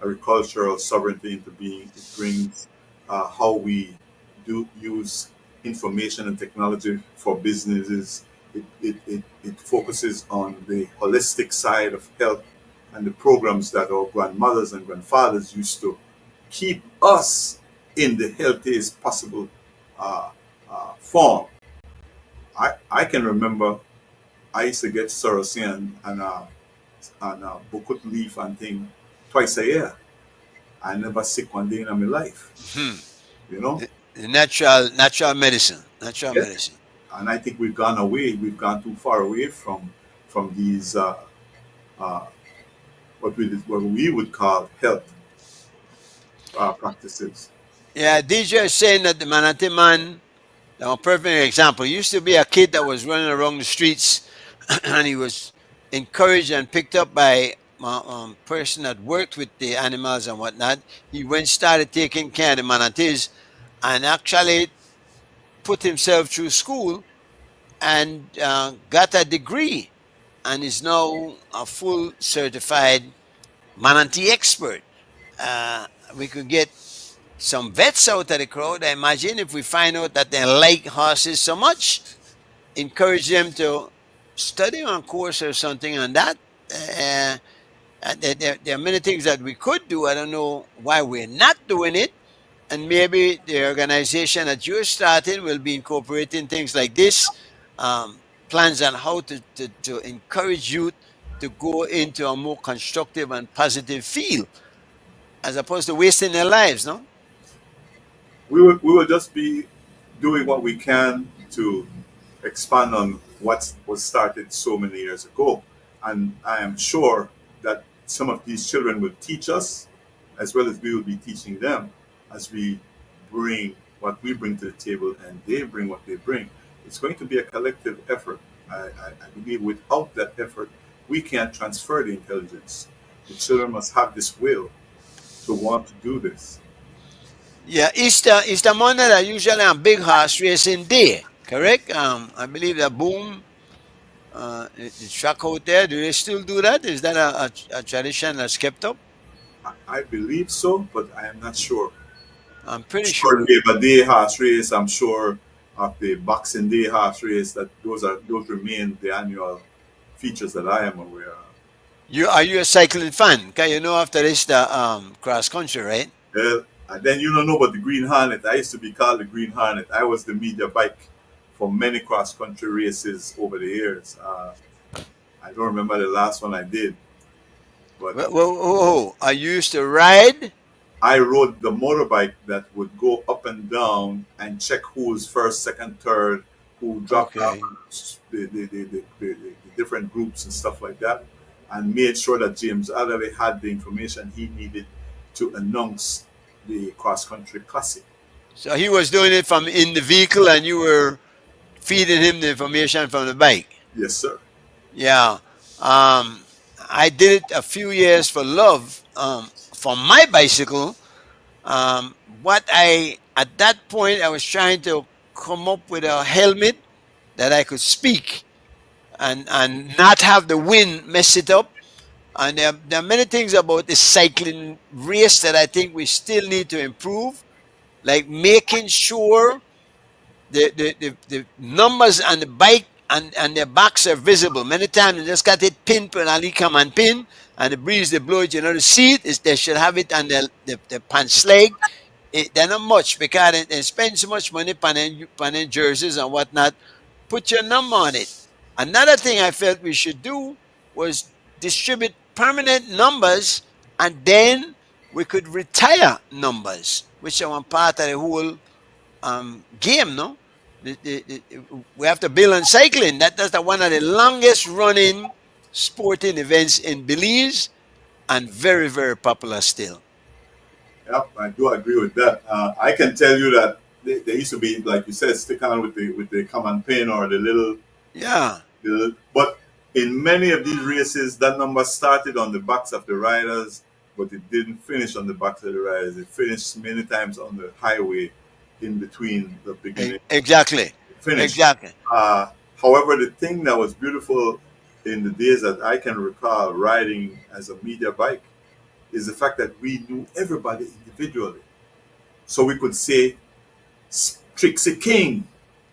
agricultural sovereignty into being. It brings how we do use information and technology for businesses. It focuses on the holistic side of health and the programs that our grandmothers and grandfathers used to keep us in the healthiest possible uh, form. I can remember I used to get Sorosian and Bukut leaf and thing twice a year. I never sick one day in my life, Hmm. you know? The natural medicine. Natural Yeah. medicine. And I think we've gone away, we've gone too far away from these uh, what we would call health practices. Yeah, DJ is saying that the Manatee man, a perfect example. He used to be a kid that was running around the streets, and he was encouraged and picked up by a person that worked with the animals and whatnot. He went started taking care of the manatees, and actually put himself through school and got a degree, and is now a full certified manatee expert. Uh, we could get some vets out of the crowd. I imagine if we find out that they like horses so much, encourage them to study on course or something on that. Uh, there are many things that we could do. I don't know why we're not doing it. And maybe the organization that you're starting will be incorporating things like this, plans on how to encourage youth to go into a more constructive and positive field as opposed to wasting their lives, no? We will just be doing what we can to expand on what was started so many years ago. And I am sure that some of these children will teach us as well as we will be teaching them as we bring what we bring to the table and they bring what they bring. It's going to be a collective effort. I believe without that effort, we can't transfer the intelligence. The children must have this will to want to do this. Yeah, Easter Monday are usually a big horse racing day, correct? I believe that Boom, the track out there, do they still do that? Is that a tradition that's kept up? I believe so, but I am not sure. I'm pretty Sure, sure. Labor Day horse race. I'm sure of the Boxing Day horse race. That those remain the annual features that I am aware of. Are you a cycling fan? Cause you know after this the cross country, right? Well, and then you don't know about the Green Hornet. I used to be called the Green Hornet. I was the media bike for many cross country races over the years. I don't remember the last one I did, but I used to ride. I rode the motorbike that would go up and down and check who was first, second, third, who dropped out, Okay. the different groups and stuff like that, and made sure that James Adderley had the information he needed to announce the cross country classic. So he was doing it from in the vehicle, and you were feeding him the information from the bike. Yes, sir. Yeah. Um, I did it a few years for love. For my bicycle, what I at that point I was trying to come up with a helmet that I could speak and not have the wind mess it up. And there are many things about the cycling race that I think we still need to improve, like making sure the numbers on the bike and their backs are visible. Many times you just got it pinned per ali come and pin, and the breeze they blow it, you know, the seat is they should have it on the pants leg. They're not much because they spend so much money panning jerseys and whatnot. Put your number on it. Another thing I felt we should do was distribute permanent numbers, and then we could retire numbers, which are one part of the whole game, no? We have to build on cycling. That's one of the longest running sporting events in Belize and very, very popular still. Yep, I do agree with that. I can tell you that there used to be, like you said, stick on with the common pin or the little, Yeah. but In many of these races, that number started on the backs of the riders, but it didn't finish on the backs of the riders. It finished many times on the highway in between the beginning Exactly. and finish. Exactly. Uh, However, the thing that was beautiful in the days that I can recall riding as a media bike is the fact that we knew everybody individually. So we could say Trixie King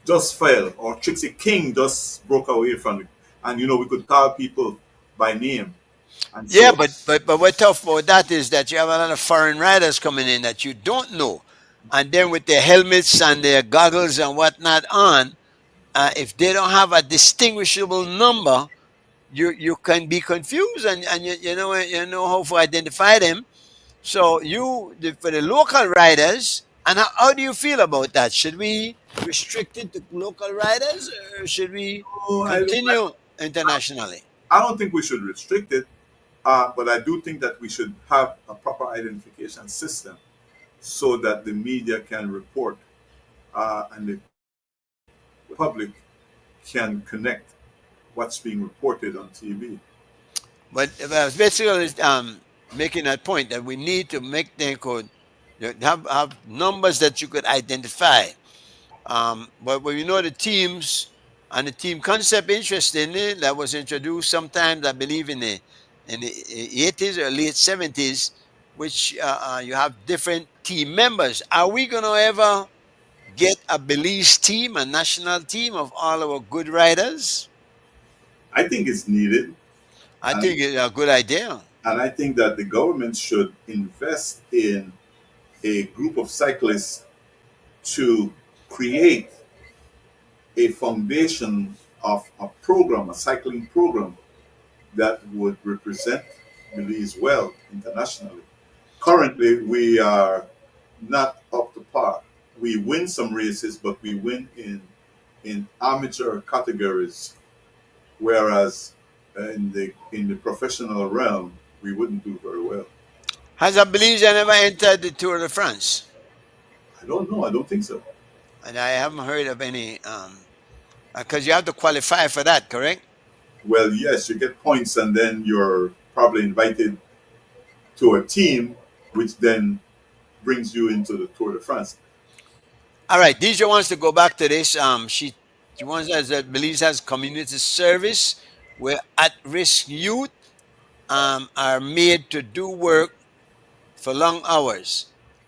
just fell, or Trixie King just broke away from it. And we could call people by name. And Yeah, so but what tough about that is that you have a lot of foreign riders coming in that you don't know, and then with their helmets and their goggles and whatnot on, if they don't have a distinguishable number, you can be confused, and you know how to identify them. So for the local riders, and how do you feel about that? Should we restrict it to local riders, or should we oh, continue internationally? I don't think we should restrict it, but I do think that we should have a proper identification system so that the media can report and the public can connect what's being reported on TV. But I was basically making that point that we need to make them could have numbers that you could identify. But when you know the teams and the team concept, interestingly, that was introduced sometimes, I believe, in the 80s or late 70s, which you have different team members. Are we going to ever get a Belize team, a national team of all our good riders? I think it's needed, I and, think it's a good idea. and I think that the government should invest in a group of cyclists to create a foundation of a program, a cycling program that would represent Belize well internationally. Currently, we are not up to par. We win some races, but we win in amateur categories, whereas in the professional realm, we wouldn't do very well. Has a Belizean ever entered the Tour de France? I don't know. I don't think so. And I haven't heard of any, because you have to qualify for that, correct? Well, yes, you get points, and then you're probably invited to a team, which then brings you into the Tour de France. All right, Deidre wants to go back to this. She wants us that Belize has community service where at-risk youth are made to do work for long hours.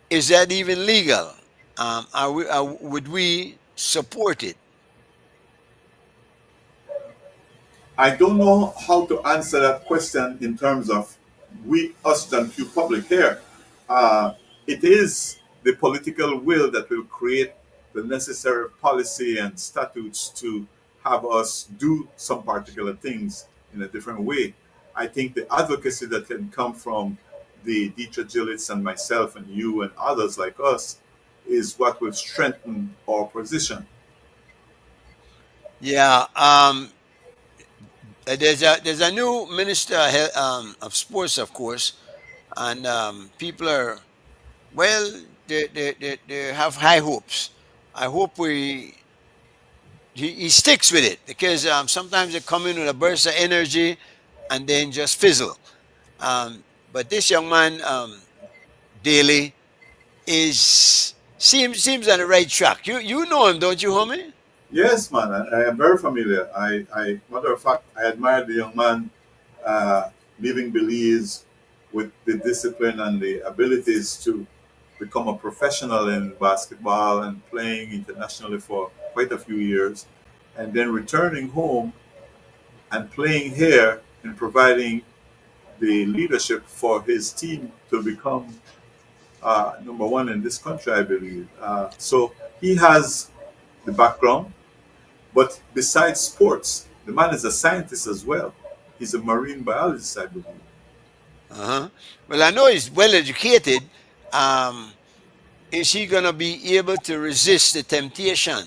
Is that even legal? Would we support it? I don't know how to answer that question in terms of us and few public here. Uh, it is the political will that will create the necessary policy and statutes to have us do some particular things in a different way. I think the advocacy that can come from the Dietrich Gillets and myself and you and others like us is what will strengthen our position. Yeah. There's a new minister of sports, of course, and people are well. They have high hopes. I hope he sticks with it because sometimes they come in with a burst of energy and then just fizzle. But this young man, Daly, is seems on the right track. You know him, don't you, homie? Yes, man, I am very familiar. Matter of fact, I admired the young man leaving Belize with the discipline and the abilities to become a professional in basketball and playing internationally for quite a few years, and then returning home and playing here and providing the leadership for his team to become number one in this country, I believe. So he has the background. But besides sports, the man is a scientist as well. He's a marine biologist, I believe. Uh-huh. Well, I know he's well educated. Um, is he gonna be able to resist the temptation?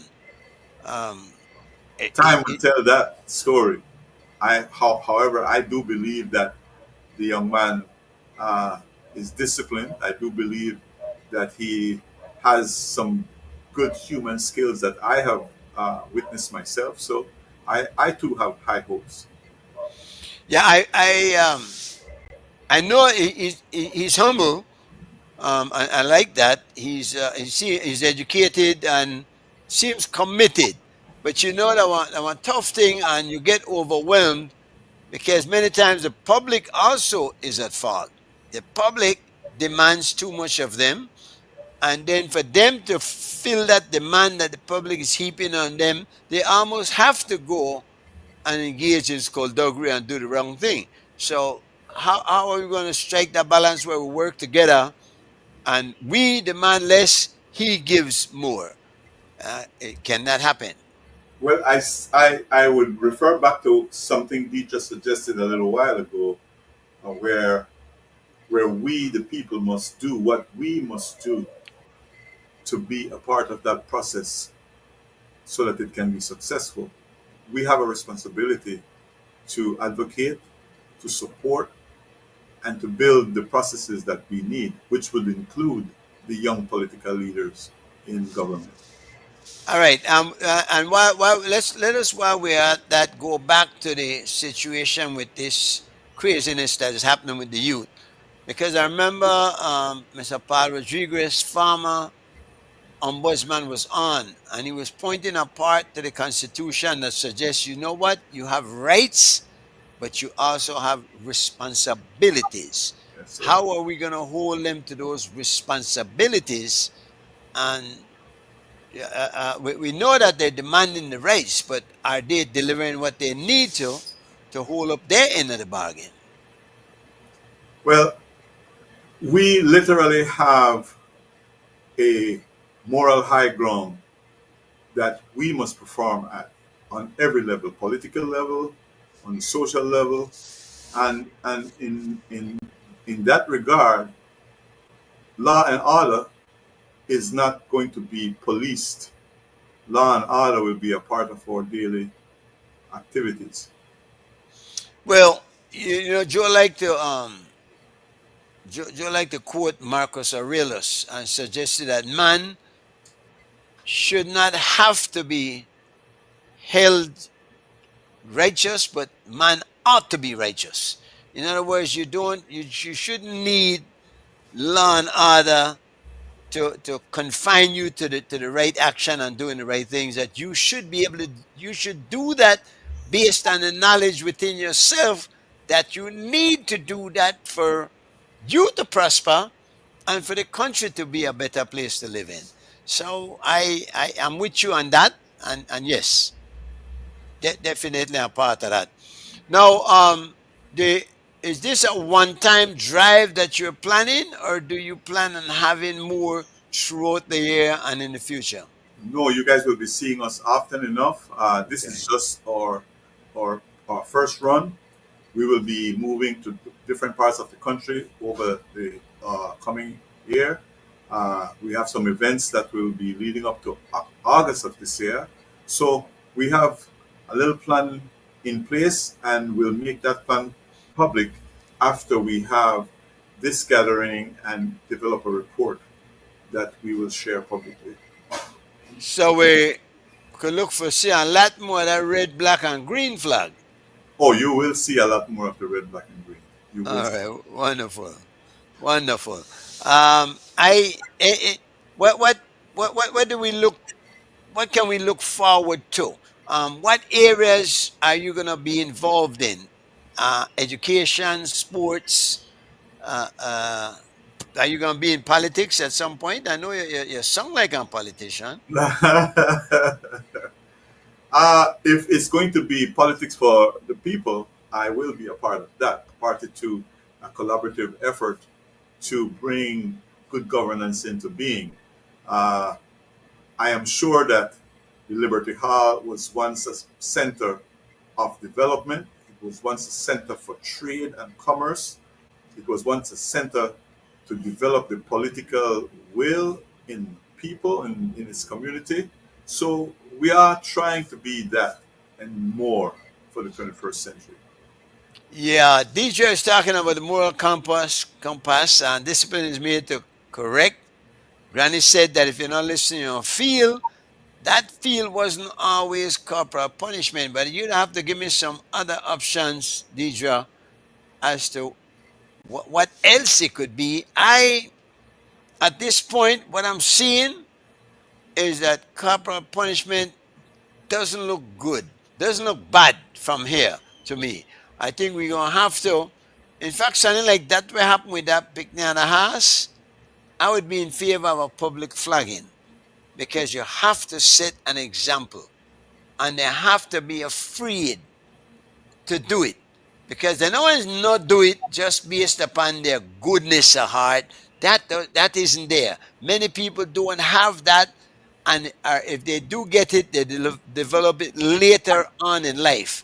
Um, Time will tell that story. However, I do believe that the young man uh, is disciplined. I do believe that he has some good human skills that I have witnessed myself. So I too have high hopes. Yeah, I know he's humble. I like that. He's educated and seems committed. But you know that one tough thing, and you get overwhelmed because many times the public also is at fault. The public demands too much of them, and then for them to fill that demand that the public is heaping on them, they almost have to go and engage in skullduggery and do the wrong thing. So how are we going to strike that balance where we work together and we demand less, he gives more? It cannot happen. Well, I would refer back to something Dee just suggested a little while ago, where we, the people, must do what we must do to be a part of that process so that it can be successful. We have a responsibility to advocate, to support, and to build the processes that we need, which would include the young political leaders in government. All right. And while let us while we're at that go back to the situation with this craziness that is happening with the youth, because I remember Mr. Paul Rodriguez, former ombudsman, was on, and he was pointing a part to the Constitution that suggests, you know what, you have rights, but you also have responsibilities. Yes, sir. How are we going to hold them to those responsibilities? And yeah, we know that they're demanding the rights, but are they delivering what they need to hold up their end of the bargain? Well, we literally have a moral high ground that we must perform at on every level, political level, on the social level, and in that regard, law and order is not going to be policed. Law and order will be a part of our daily activities. Well, you know, Joe like to quote Marcus Aurelius and suggested that man should not have to be held righteous, but man ought to be righteous. In other words, you shouldn't need law and order to confine you to the right action and doing the right things. That you should be able to, you should do that based on the knowledge within yourself that you need to do that for you to prosper and for the country to be a better place to live in. So I am with you on that, and yes, definitely a part of that. Now, the is this a one-time drive that you're planning, or do you plan on having more throughout the year and in the future? No, you guys will be seeing us often enough. This Okay. is just our our first run. We will be moving to different parts of the country over the coming year. We have some events that will be leading up to August of this year. So we have a little plan in place, and we'll make that plan public after we have this gathering and develop a report that we will share publicly. So we could look for see a lot more of that red, black, and green flag. Oh, you will see a lot more of the red, black, and green. You will All see. right, wonderful, wonderful. What do we look? What can we look forward to? What areas are you going to be involved in? Education, sports. Uh, uh, are you going to be in politics at some point? I know you sound like a politician. If it's going to be politics for the people, I will be a part of that, a party to a collaborative effort to bring good governance into being. Uh, I am sure that the Liberty Hall was once a center of development. It was once a center for trade and commerce. It was once a center to develop the political will in people in its community. So we are trying to be that and more for the 21st century. Yeah, DJ is talking about the moral compass, and discipline is made to correct. Granny said that if you're not listening, you'll feel. that field wasn't always corporal punishment, but you'd have to give me some other options, Deidre, as to what else it could be. At this point, what I'm seeing is that corporal punishment doesn't look good, doesn't look bad from here to me. I think we're gonna have to. In fact, something like that will happen with that picnic at the house. I would be in favor of a public flagging because you have to set an example, and they have to be afraid to do it because they know one's not do it just based upon their goodness of heart. That isn't there. Many people don't have that, and if they do get it, they develop it later on in life.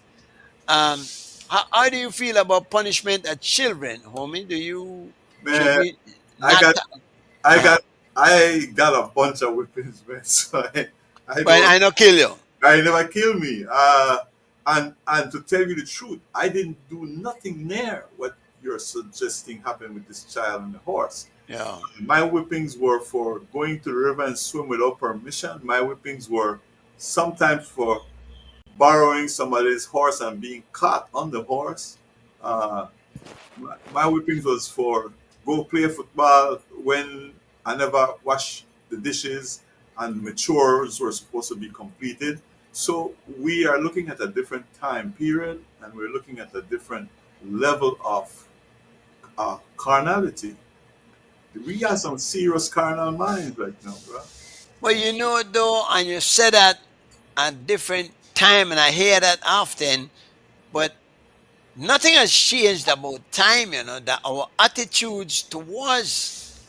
Um, how do you feel about punishment at children, homie? Do you should Man, we I not? got I Uh, got I got a bunch of whippings, man. So I but don't I not kill you. I never kill me. And to tell you the truth, I didn't do nothing near what you're suggesting happened with this child and the horse. Yeah. My whippings were for going to the river and swim without permission. My whippings were sometimes for borrowing somebody's horse and being caught on the horse. Uh, my whippings was for go play football when I never wash the dishes and the chores were supposed to be completed. So we are looking at a different time period and we're looking at a different level of carnality. We got some serious carnal minds right now, bro. Well, you know though, and you said that at different time, and I hear that often. But nothing has changed about time. You know that our attitudes towards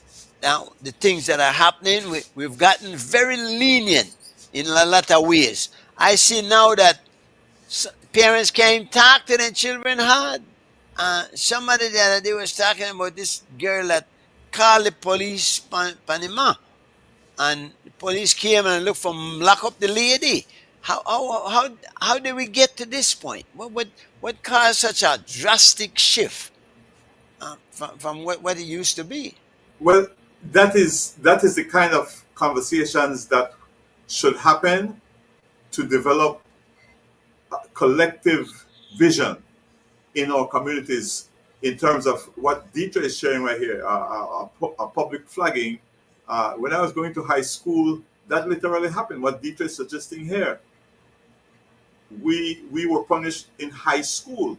now the things that are happening, we've gotten very lenient in a lot of ways. I see now that parents can't talk to their children hard. Somebody the other day was talking about this girl that called the police Panama, and the police came and looked for lock up the lady. How did we get to this point? What caused such a drastic shift from what it used to be? Well, that is the kind of conversations that should happen to develop collective vision in our communities in terms of what Dieter is sharing right here, a public flagging. When I was going to high school, that literally happened. What Dieter is suggesting here, we were punished in high school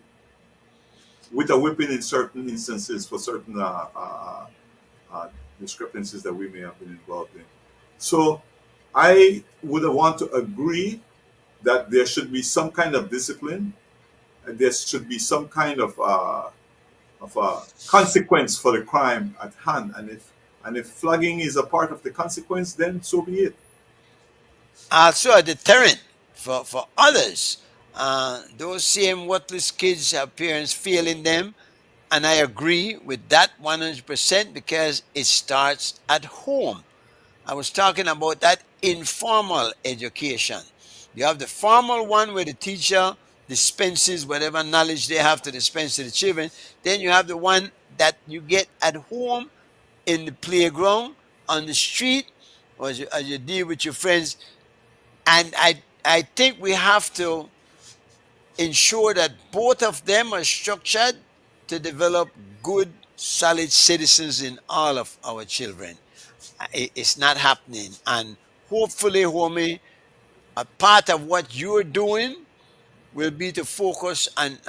with a whipping in certain instances for certain uh, discrepancies that we may have been involved in. So I would want to agree that there should be some kind of discipline, and there should be some kind of consequence for the crime at hand. And if flogging is a part of the consequence, then so be it. Also a deterrent for others. Those same worthless kids have parents failing them, and I agree with that 100% because it starts at home. I was talking about that informal education. You have the formal one where the teacher dispenses whatever knowledge they have to dispense to the children. Then you have the one that you get at home, in the playground, on the street, or as you deal with your friends. And I think we have to ensure that both of them are structured to develop good, solid citizens in all of our children. It's not happening. And hopefully, homie, a part of what you're doing will be to focus on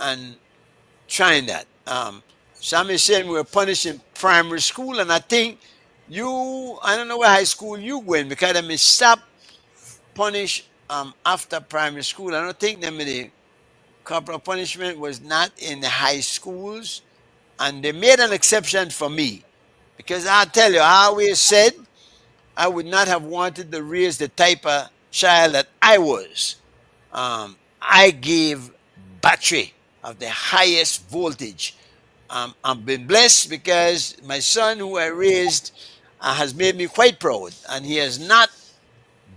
trying that. Some is saying we're punishing primary school, and I think I don't know where high school you went because I mean, stop punish after primary school. I don't think them the corporal punishment was not in the high schools, and they made an exception for me because I tell you, I always said I would not have wanted to raise the type of child that I was. I gave battery of the highest voltage. I've been blessed because my son, who I raised, has made me quite proud, and he has not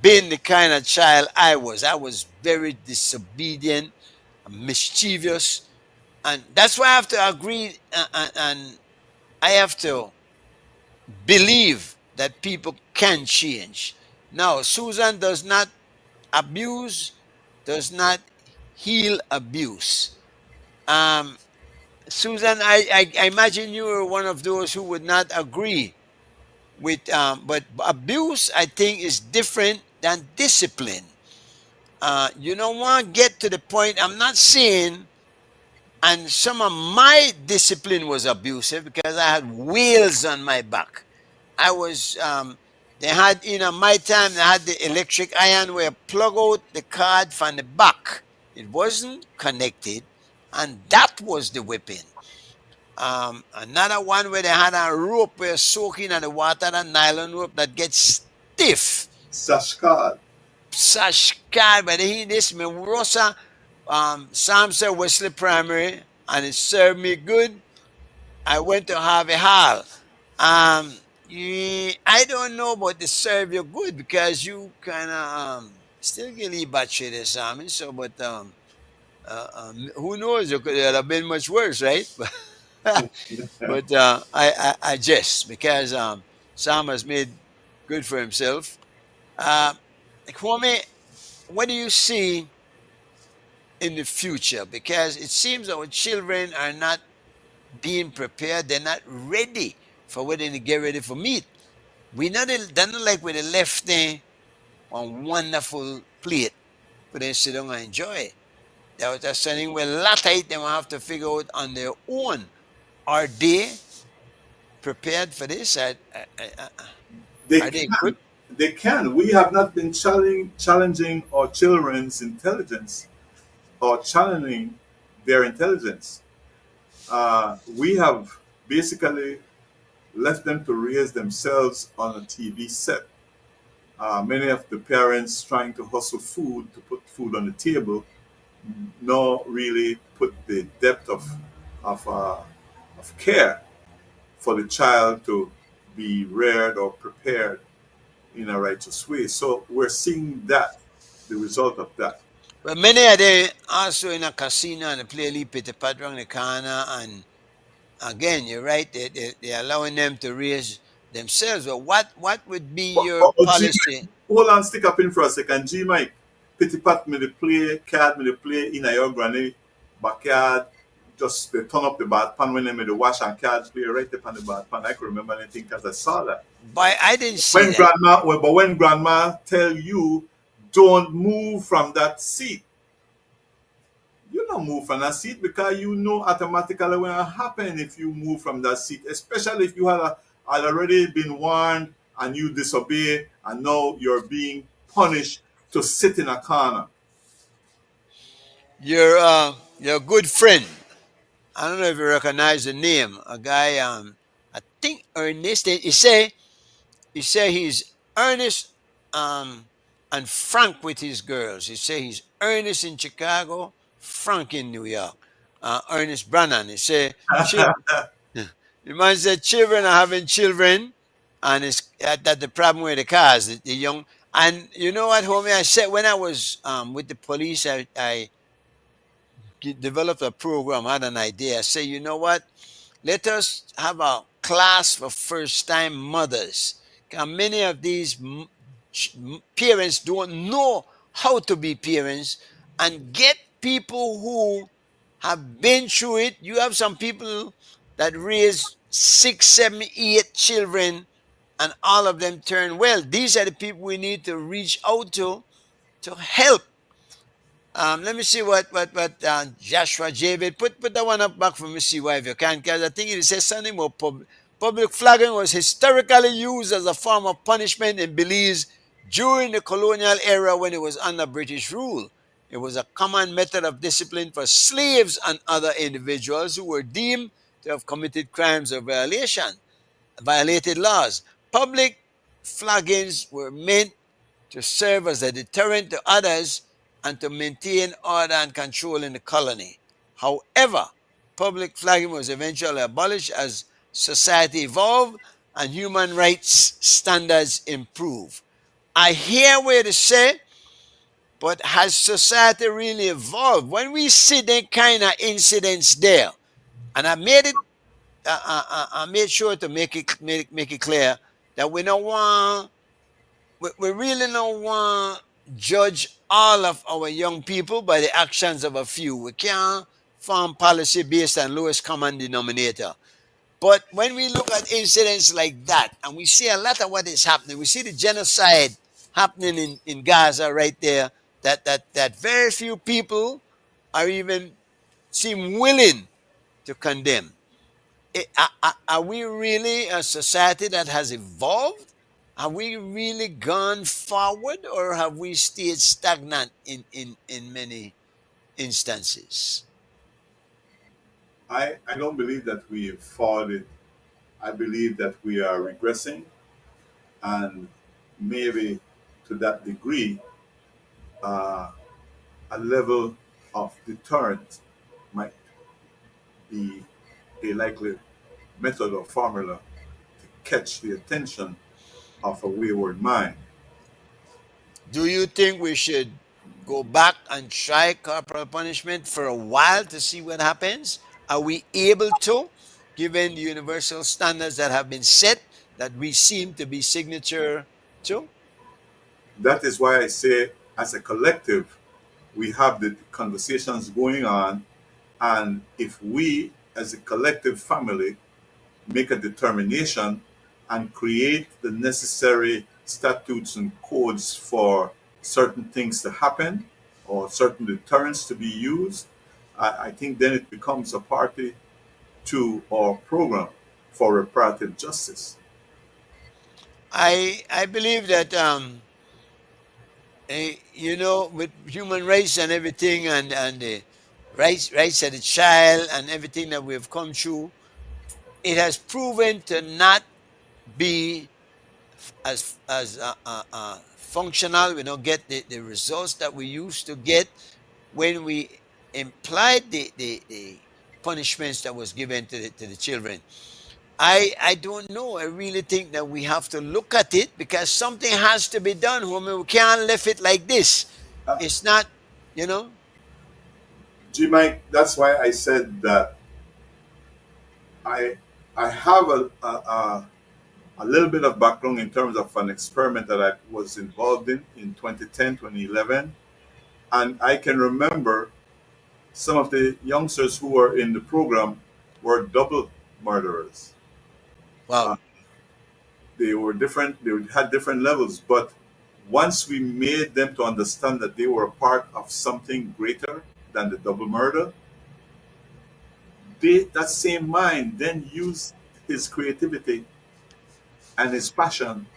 been the kind of child I was. I was very disobedient, mischievous, and that's why I have to agree, and I have to believe that people can change. Now, Susan does not. abuse does not heal abuse. Um, Susan, I imagine you are one of those who would not agree with, but abuse, I think, is different than discipline. You don't want to get to the point. I'm not saying, and some of my discipline was abusive because I had wheels on my back. I was, they had, my time, they had the electric iron where plug out the card from the back. It wasn't connected, and that was the whipping. Another one where they had a rope where soaking in the water, a nylon rope that gets stiff. Sashkar. Such God, but he this me Rosa, Samson Wesley Primary, and it served me good. I went to Harvey Hall. I don't know about the serve you good because you kind of still get a bad shit or something. So, but who knows? It could have been much worse, right? But I jest because Sam has made good for himself. Uh, Kwame, what do you see in the future? Because it seems our children are not being prepared. They're not ready for when they get ready for meat. They're not like with the left thing on wonderful plate, but they sit down and enjoy it. That was something where a lot of them will have to figure out on their own. Are they prepared for this? They Are they can. equipped? They can. We have not been challenging our children's intelligence or challenging their intelligence. We have basically left them to raise themselves on a TV set. Many of the parents trying to hustle food to put food on the table, not really put the depth of care for the child to be reared or prepared in a righteous way. So we're seeing that, the result of that. But many are they also in a casino and they play a little bit of pad around the corner. And again, you're right, they're allowing them to raise themselves. But what would be your G policy? Mike, hold on, stick up in for a second. G Mike, pity pat me the play, card me the play in a your granny backyard. Just they turn up the bath pan when they made the wash and card play right up on the bath pan. I could remember anything because I saw that. But I didn't see When that. grandma, well, but when grandma tell you don't move from that seat, you don't move from that seat because you know automatically what will happen if you move from that seat, especially if you had already been warned and you disobey and now you're being punished to sit in a corner. You're a good friend. I don't know if you recognize the name. A guy, I think Ernest. He say he's earnest and frank with his girls. He say he's earnest in Chicago, frank in New York. Ernest Brannan. He say the man said children are having children, and it's that the problem with the cars, the young. And you know what, homie? I said when I was with the police, I developed a program. I had an idea. I say, you know what? Let us have a class for first time mothers. 'Cause many of these parents don't know how to be parents and get people who have been through it. You have some people that raise six, seven, eight children and all of them turn well. These are the people we need to reach out to help. Let me see what Joshua Javid put that one up back for me. See why if you can, because I think it says something about public flagging was historically used as a form of punishment in Belize during the colonial era when it was under British rule. It was a common method of discipline for slaves and other individuals who were deemed to have committed crimes or violated laws. Public flaggings were meant to serve as a deterrent to others and to maintain order and control in the colony. However, public flagging was eventually abolished as society evolved and human rights standards improved. I hear what you say, but has society really evolved? When we see that kind of incidents there, and I made sure to make it clear that we don't want, we really don't want judge all of our young people by the actions of a few. We can't form policy based on lowest common denominator. But when we look at incidents like that, and we see a lot of what is happening, we see the genocide happening in Gaza right there, that very few people are even seem willing to condemn. Are we really a society that has evolved? Have we really gone forward, or have we stayed stagnant in many instances? I don't believe that we've fallen. I believe that we are regressing, and maybe to that degree, uh, a level of deterrent might be a likely method or formula to catch the attention of a wayward mind. Do you think we should go back and try corporal punishment for a while to see what happens? Are we able to, given the universal standards that have been set that we seem to be signature to? That is why I say, as a collective, we have the conversations going on, and if we, as a collective family, make a determination and create the necessary statutes and codes for certain things to happen or certain deterrents to be used, I think then it becomes a party to our program for reparative justice. I believe that with human rights and everything, and the rights of the child and everything that we have come through, it has proven to not be as functional. We don't get the results that we used to get when we implied the punishments that was given to the children. I don't know. I really think that we have to look at it because something has to be done. I mean, we can't leave it like this. Uh, It's not, you know. G Mike, that's why I said that I I have a little bit of background in terms of an experiment that I was involved in 2010, 2011. And I can remember some of the youngsters who were in the program were double murderers. Uh, Wow. they were different, they had different levels, but once we made them to understand that they were a part of something greater than the double murder, that same mind then used his creativity and his passion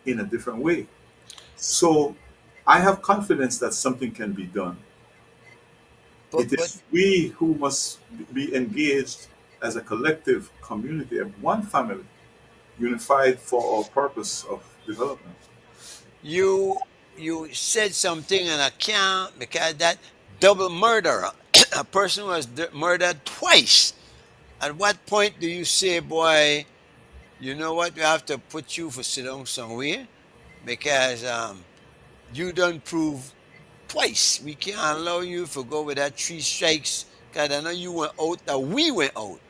in a different way. So I have confidence that something can be done. But It but is we who must be engaged as a collective community, of one family, unified for our purpose of development. you you said something and I can't, because that double murder, a person was murdered twice. At what point do you say, boy, you know what, we have to put you for sit down somewhere because you don't prove twice. We can't allow you to go with that three strikes because I know you went out, that we went out.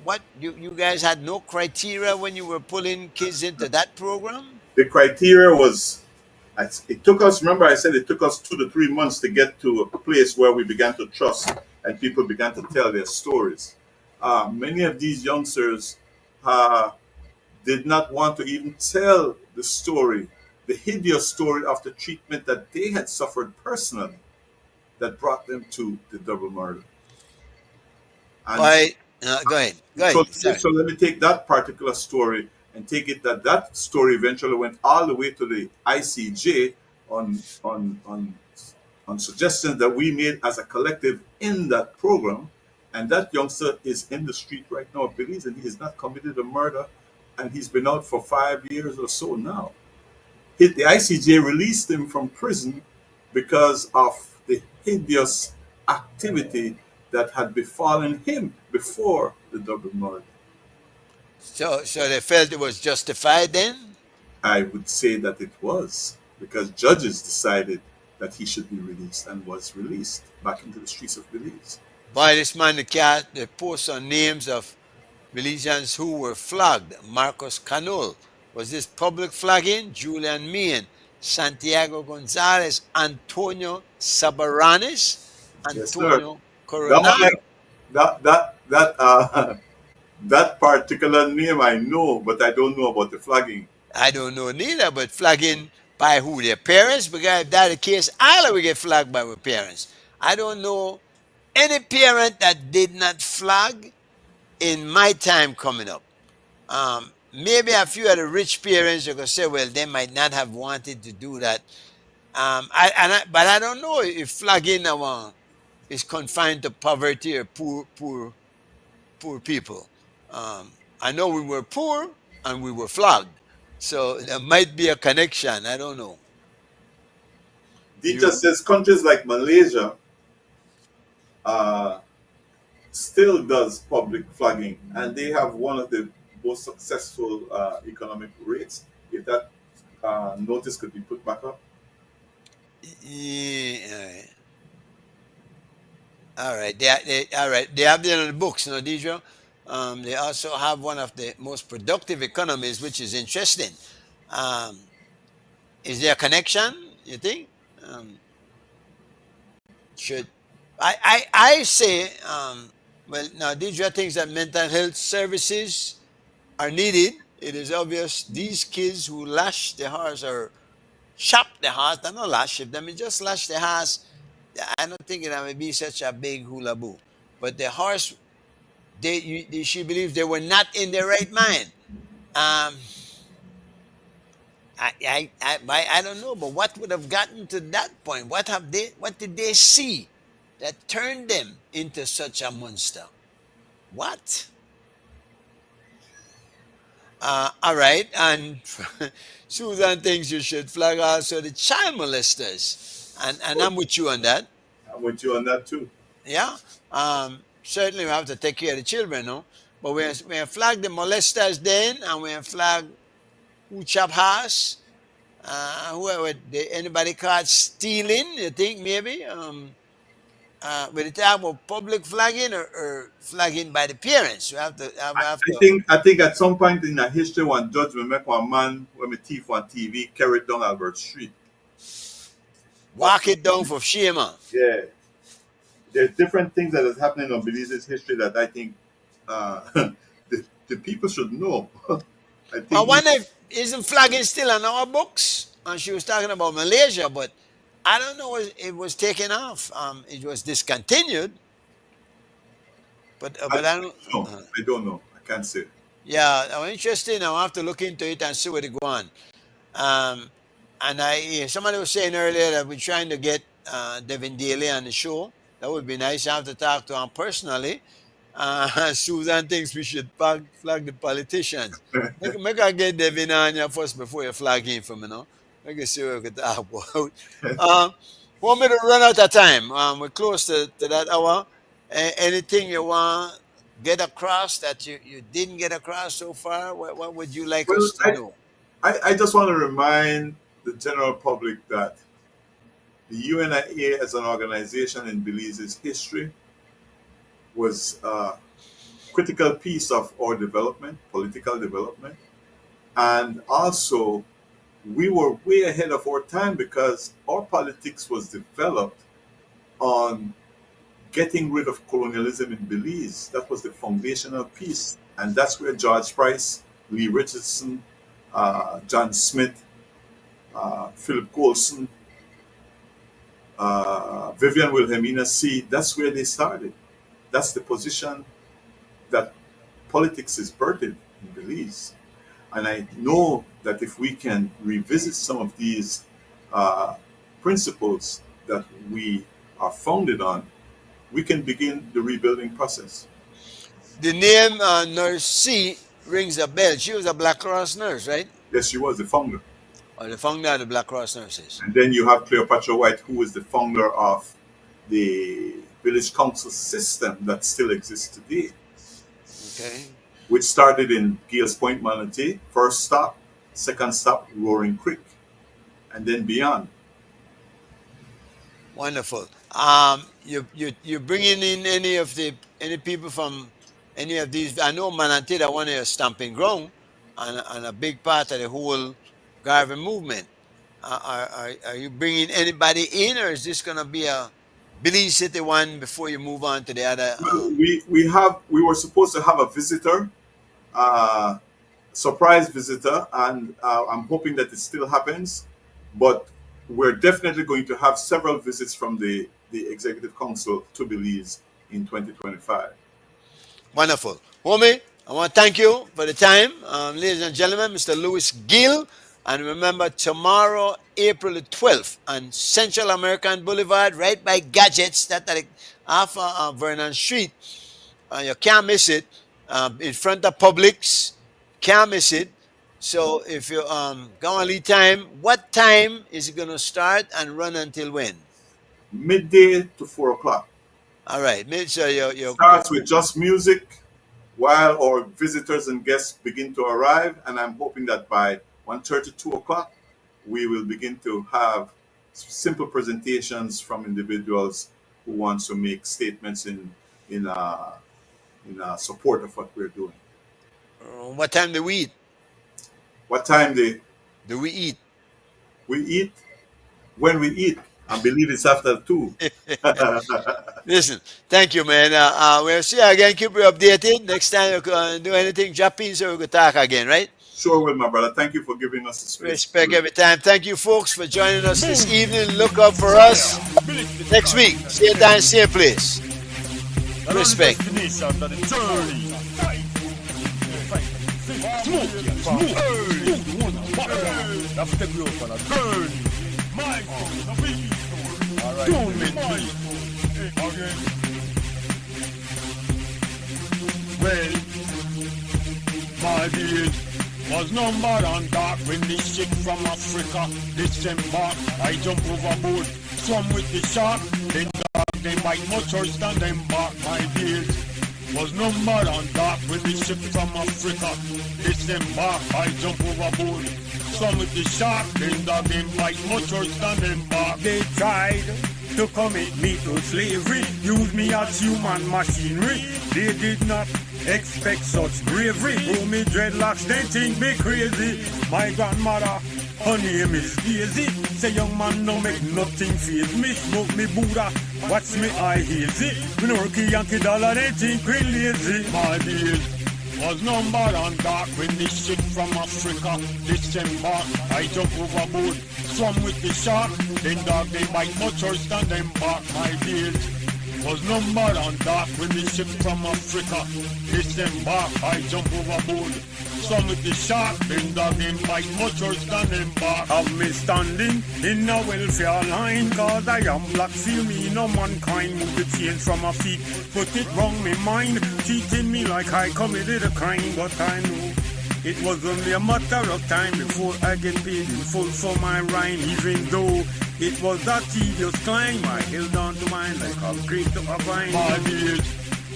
What you guys had no criteria when you were pulling kids into that program? The criteria was, it took us, remember I said it took us 2 to 3 months to get to a place where we began to trust and people began to tell their stories. Many of these youngsters uh, did not want to even tell the story, the hideous story of the treatment that they had suffered personally that brought them to the double murder. And By go ahead, go so, ahead. Sorry. so let me take that particular story and take it that that story eventually went all the way to the ICJ on suggestions that we made as a collective in that program. And that youngster is in the street right now, believes that he has not committed a murder, and he's been out for 5 years or so now. The ICJ released him from prison because of the hideous activity that had befallen him before the double murder. So they felt it was justified then. I would say that it was because judges decided that he should be released and was released back into the streets of Belize. By this man, the cat, they post on names of Belizeans who were flogged. Marcos Canol was this public flagging. Julian Meehan, Santiago Gonzalez, Antonio Sabaranes, Yes, sir. Antonio That one, Coronado. that particular name I know, but I don't know about the flagging. I don't know neither, but flagging by who? Their parents? Because if that's the case, I'll get flagged by my parents. I don't know any parent that did not flag in my time coming up. Maybe a few of the rich parents you could say, well, they might not have wanted to do that. But I don't know if flagging is confined to poverty or poor people. I know we were poor and we were flogged, so there might be a connection. I don't know. Dita You says countries like Malaysia uh, still does public flagging, and they have one of the most successful economic rates. If that notice could be put back up. yeah, all right. All right. They have it in the books, you know, Deidre. They also have one of the most productive economies, which is interesting. Um, is there a connection? You think? Um, should I say? Well, now Deidre thinks that mental health services are needed. It is obvious these kids who lash the horse or chop the horse, they're not lash if them, just lash the horse. I don't think it would be such a big hula boo. But the horse, she believes they were not in their right mind. Um, I don't know, but what would have gotten to that point? What did they see that turned them into such a monster? What? All right, and Susan thinks you should flag also the child molesters, and I'm with you on that. I'm with you on that too. Yeah, certainly we have to take care of the children, no. But we flag the molesters then, and we flag who chop house, whoever anybody caught stealing. You think maybe with the type of public flagging or flagging by the parents, we have to have to I think at some point in our history, one judge will make one man when me thief on TV carried down Albert Street. But walk it down for shame. yeah, there's different things that is happening on Belize's history that I think the people should know. I I think wonder if isn't flagging still in our books? And she was talking about Malaysia, but I don't know if it was taken off. It was discontinued, I but I don't. don't know. I don't know. I can't say. Yeah, interesting. I'll have to look into it and see where they go on. Um, and somebody was saying earlier that we're trying to get Devin Daly on the show. That would be nice. I have to talk to him personally. Susan thinks we should flag the politicians. Make I get Devin on here first before you flag him for me, no? Make us see what we could talk about. Um, want me to run out of time? We're close to that hour. Anything you want get across that you didn't get across so far? What would you like Well, us to know? I just want to remind the general public that the UNIA as an organization in Belize's history was a critical piece of our development, political development. And also, we were way ahead of our time because our politics was developed on getting rid of colonialism in Belize. That was the foundational piece. And that's where George Price, Lee Richardson, John Smith, Philip Colson, Vivian Wilhelmina C., that's where they started. That's the position that politics is birthed in Belize. And I know that if we can revisit some of these uh, principles that we are founded on, we can begin the rebuilding process. The name Nurse C rings a bell. She was a Black Cross nurse, right? Yes, she was the founder. Or the founder of the Black Cross nurses. And then you have Cleopatra White, who is the founder of the village council system that still exists today, Okay. which started in Gales Point, Manatee. First stop, second stop, Roaring Creek, and then beyond. Wonderful. You bringing in any people from any of these? I know Manatee one of your stamping ground and a big part of the whole Garvey movement. Are you bringing anybody in, or is this gonna be a Belize City one before you move on to the other? Well, we were supposed to have a visitor, uh, surprise visitor, and I'm hoping that it still happens. But we're definitely going to have several visits from the executive council to Belize in 2025. Wonderful. Homie, I want to thank you for the time. Ladies and gentlemen, Mr. Lewis Gill. And remember, tomorrow, April the 12th, on Central American Boulevard, right by Gadgets, that at off Vernon Street. You can't miss it. In front of Publix. Can't miss it. So if you go on lead time, what time is it going to start and run until when? Midday to 4 o'clock. All right. Make sure you Starts with just music while our visitors and guests begin to arrive, and I'm hoping that by 1:30, 2 o'clock, we will begin to have simple presentations from individuals who want to make statements in uh, support of what we're doing. what time do we eat? What time Do we eat? we eat? When we eat, I believe it's after 2. Listen, thank you, man. We'll see you again. Keep you updated. Next time you can do anything, drop in so we can talk again, right? Sure will, my brother. Thank you for giving us the space. Respect every time. Thank you, folks, for joining us this evening. Look up for us next week. Same time, same place. Respect. Well, my dear, was number and dark when the ship from Africa disembarked. I jump overboard, swam with the shark, then dog they bite much worse than them bark. My beard was number and dark when the ship from Africa disembarked. I jump overboard, swam with the shark, then dog they bite much worse than them bark. They tried to commit me to slavery, use me as human machinery. They did not expect such bravery. Grow me dreadlocks, they think me crazy. My grandmother, her name is Daisy. Say young man, no make nothing faze me. Smoke me Buddha, watch me eye hazy. Me no rookie Yankee dollar, they think we lazy. My days was number and dark when the ship from Africa disembarked. I jump overboard, swam with the shark, then dog they bite much worse than them bark. My days was number and dark when the ship from Africa disembarked. I jump overboard, swam with the shark, then dog them bite much worse than them bark. Have me standing in a welfare line, cause I am black, feel me, no mankind. Move the chains from my feet, put it wrong me mind, cheating me like I committed a crime. But I know it was only a matter of time before I get paid in full for my rhyme. Even though it was a tedious climb, I held on to mine like a grape to a vine. My days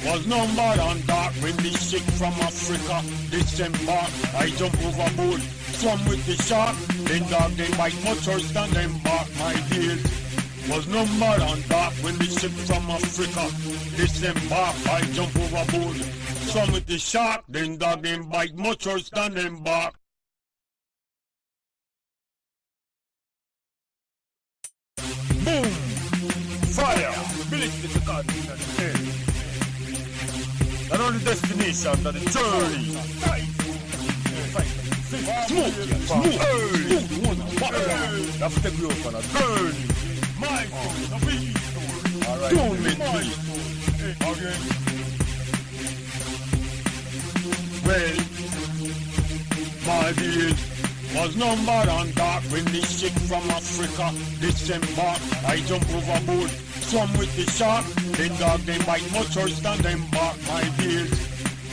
was number and dark when the ship from Africa disembarked. I jump overboard, swam with the shark, then dog they bite much worse than them bark. My days was number and dark when the ship from Africa disembarked. I jump overboard, swam with the shark, then dog them bite much worse than them bark. Boom! Fire! Ballistic to God in the head. Not only destination, but the journey. Smoke! That's the group on a journey. Alright. Don't make me. Okay. Well, my dear, was number and dark when the ship from Africa disembarked. I jump overboard, swam with the shark, then dog they bite much worse than them bark. My beard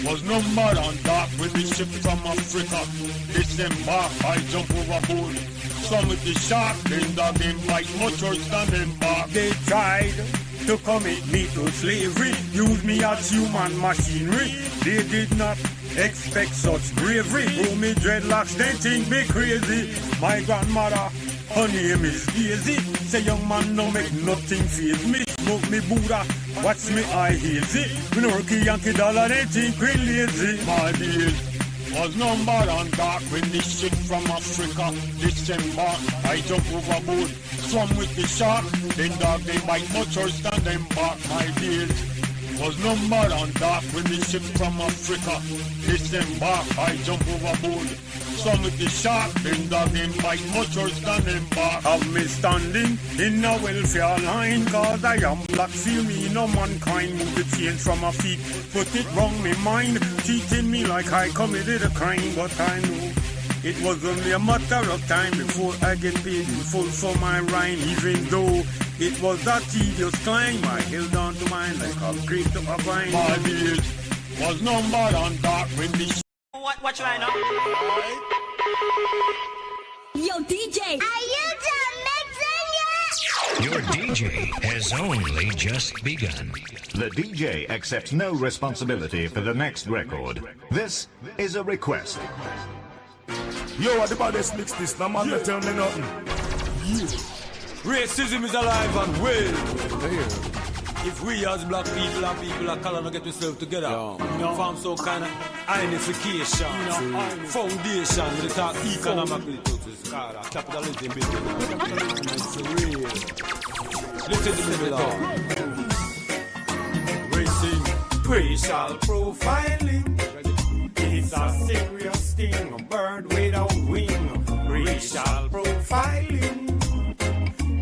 was number and dark when the ship from Africa disembarked. I jump overboard, swam with the shark, then dog they bite much worse than them bark. They tried to commit me to slavery, use me as human machinery. They did not expect such bravery. Grow me dreadlocks, they think me crazy. My grandmother, her name is Daisy. Say young man, no make nothing faze me. Smoke me Buddha, watch me eye hazy. Me no rookie Yankee dollar, they think we lazy. My dear Was numbered and dark when the ship from Africa disembarked. I jump overboard, swam with the shark. Then dog they bite much worse than them bark. My beard was numbered and dark when the ship from Africa disembarked. I jump overboard, swam with the shark. Then dog them bite much worse than them bark. Have me standing in a welfare line, cause I am black, feel me no mankind. Move the chains from my feet, put it wrong me mind, cheating me like I committed a crime. But I know it was only a matter of time before I get paid in full for my rhyme. Even though it was a tedious climb, I held on to mine like a grape to a vine. My beard was numbered and dark when the Watch right now. Yo, DJ, are you done mixing yet? Your DJ has only just begun. The DJ accepts no responsibility for the next record. This is a request. Yo, what the baddest mix this? No man not tell me nothing. Racism is alive and well. If we as black people and people of color don't get ourselves together, form some kind of unification, foundation, we talk economically to capitalism business. It's real. Listen to me, Lord. Racial profiling, it's a serious thing. A bird without wing. Racial profiling.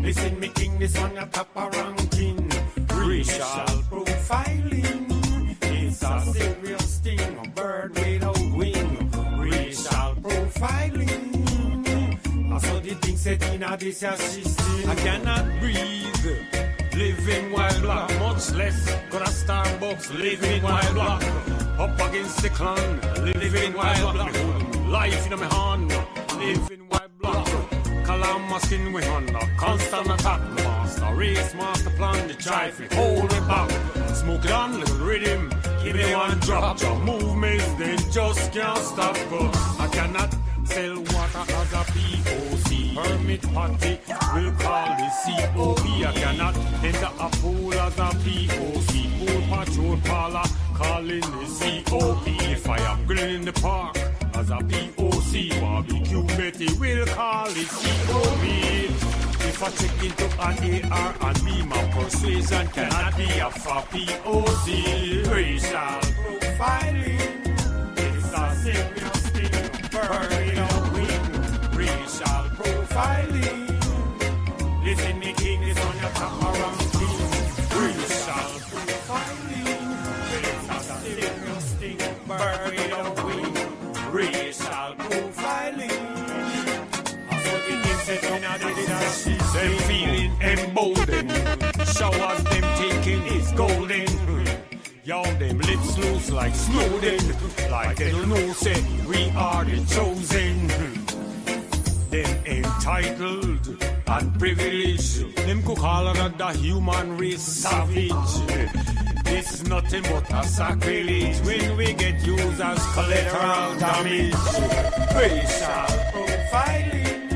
Listen, me king, this on your top of ranking. Racial profiling, it's a serious thing. A bird without wing. Racial profiling. I saw the thing set in a this system. I cannot breathe, living while black. Much less gonna Starbucks, living while black. Up against the clan, living while black. Life in my hand, living while black. Color my skin we under constant attack. Master race, master plan, the try to hold me back. Smoke it on, little rhythm, give me one drop. Your movements, they just can't stop. I cannot sell water as a POC. Hermit party will call the COP. I cannot enter a pool as a POC. Pool patrol parlor calling the COP. If I am grilling in the park as a POC, barbecue Betty will call it COP. If I check into an AR and B, my persuasion cannot be a for POC. Racial profiling, it's a serious thing. Burning out wing. Racial profiling. Listen, me king is on your top around king. Racial profiling, it's a serious thing. Burning out wing. Racial profiling. Them feeling emboldened. Showers them taking is golden. Y'all them lips loose like Snowden. Like they don't know say we are the chosen. Them entitled and privileged. Them could call another human race savage. It's nothing but a sacrilege when we get used as collateral damage. Racial profiling,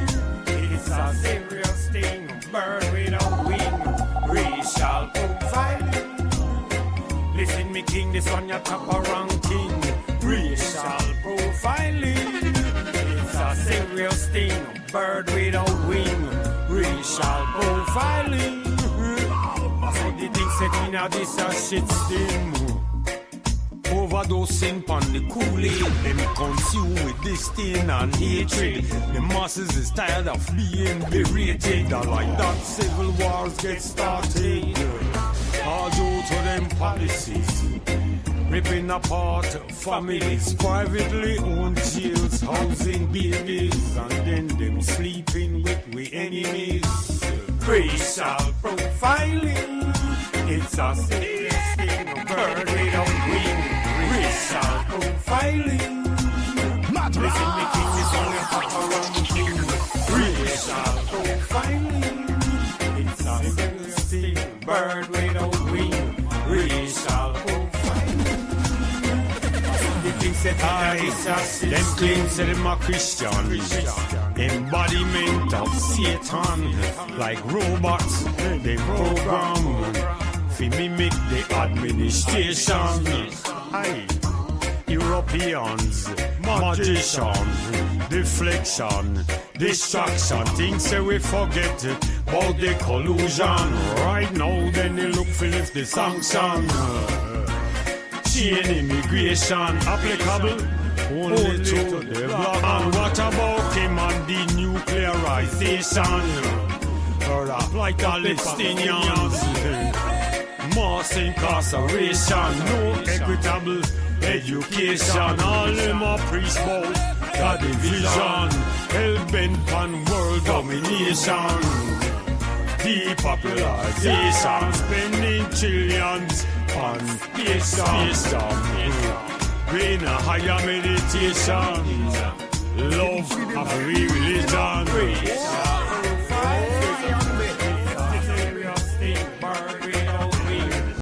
it's a serious thing. Bird without wing. Racial profiling. Listen, me king, this on your top of ranking. Racial profiling, it's a serious thing. Bird without wing. Racial profiling. So the thing set in a this a shit steam. Overdosing pon the Kool-Aid. Them consume with disdain and hatred. The masses is tired of being berated. And like that civil wars get started. All due to them policies. Ripping apart families. Privately owned jails, housing babies. And then them sleeping with we enemies. Racial profiling, it's a serious thing. A bird without wing. Racial profiling. Listen, me king is on your top around king. Racial profiling, it's a serious thing. Bird without wing. Racial profiling. The king said, them claims that them are Christian. Embodiment of Satan, like robots, they program fi mimic the administration. Aye. Europeans, magicians, deflection, distraction. Things say we forget about the collusion. Right now, then they look for lift the sanction. Chain immigration applicable only to the black. And what about him and the nuclearization? Like Palestinians, mass incarceration, no equitable education. All them a preach about the division, hell-bent on world domination, depopulation, spending trillions on space, in a higher meditation, love of religion.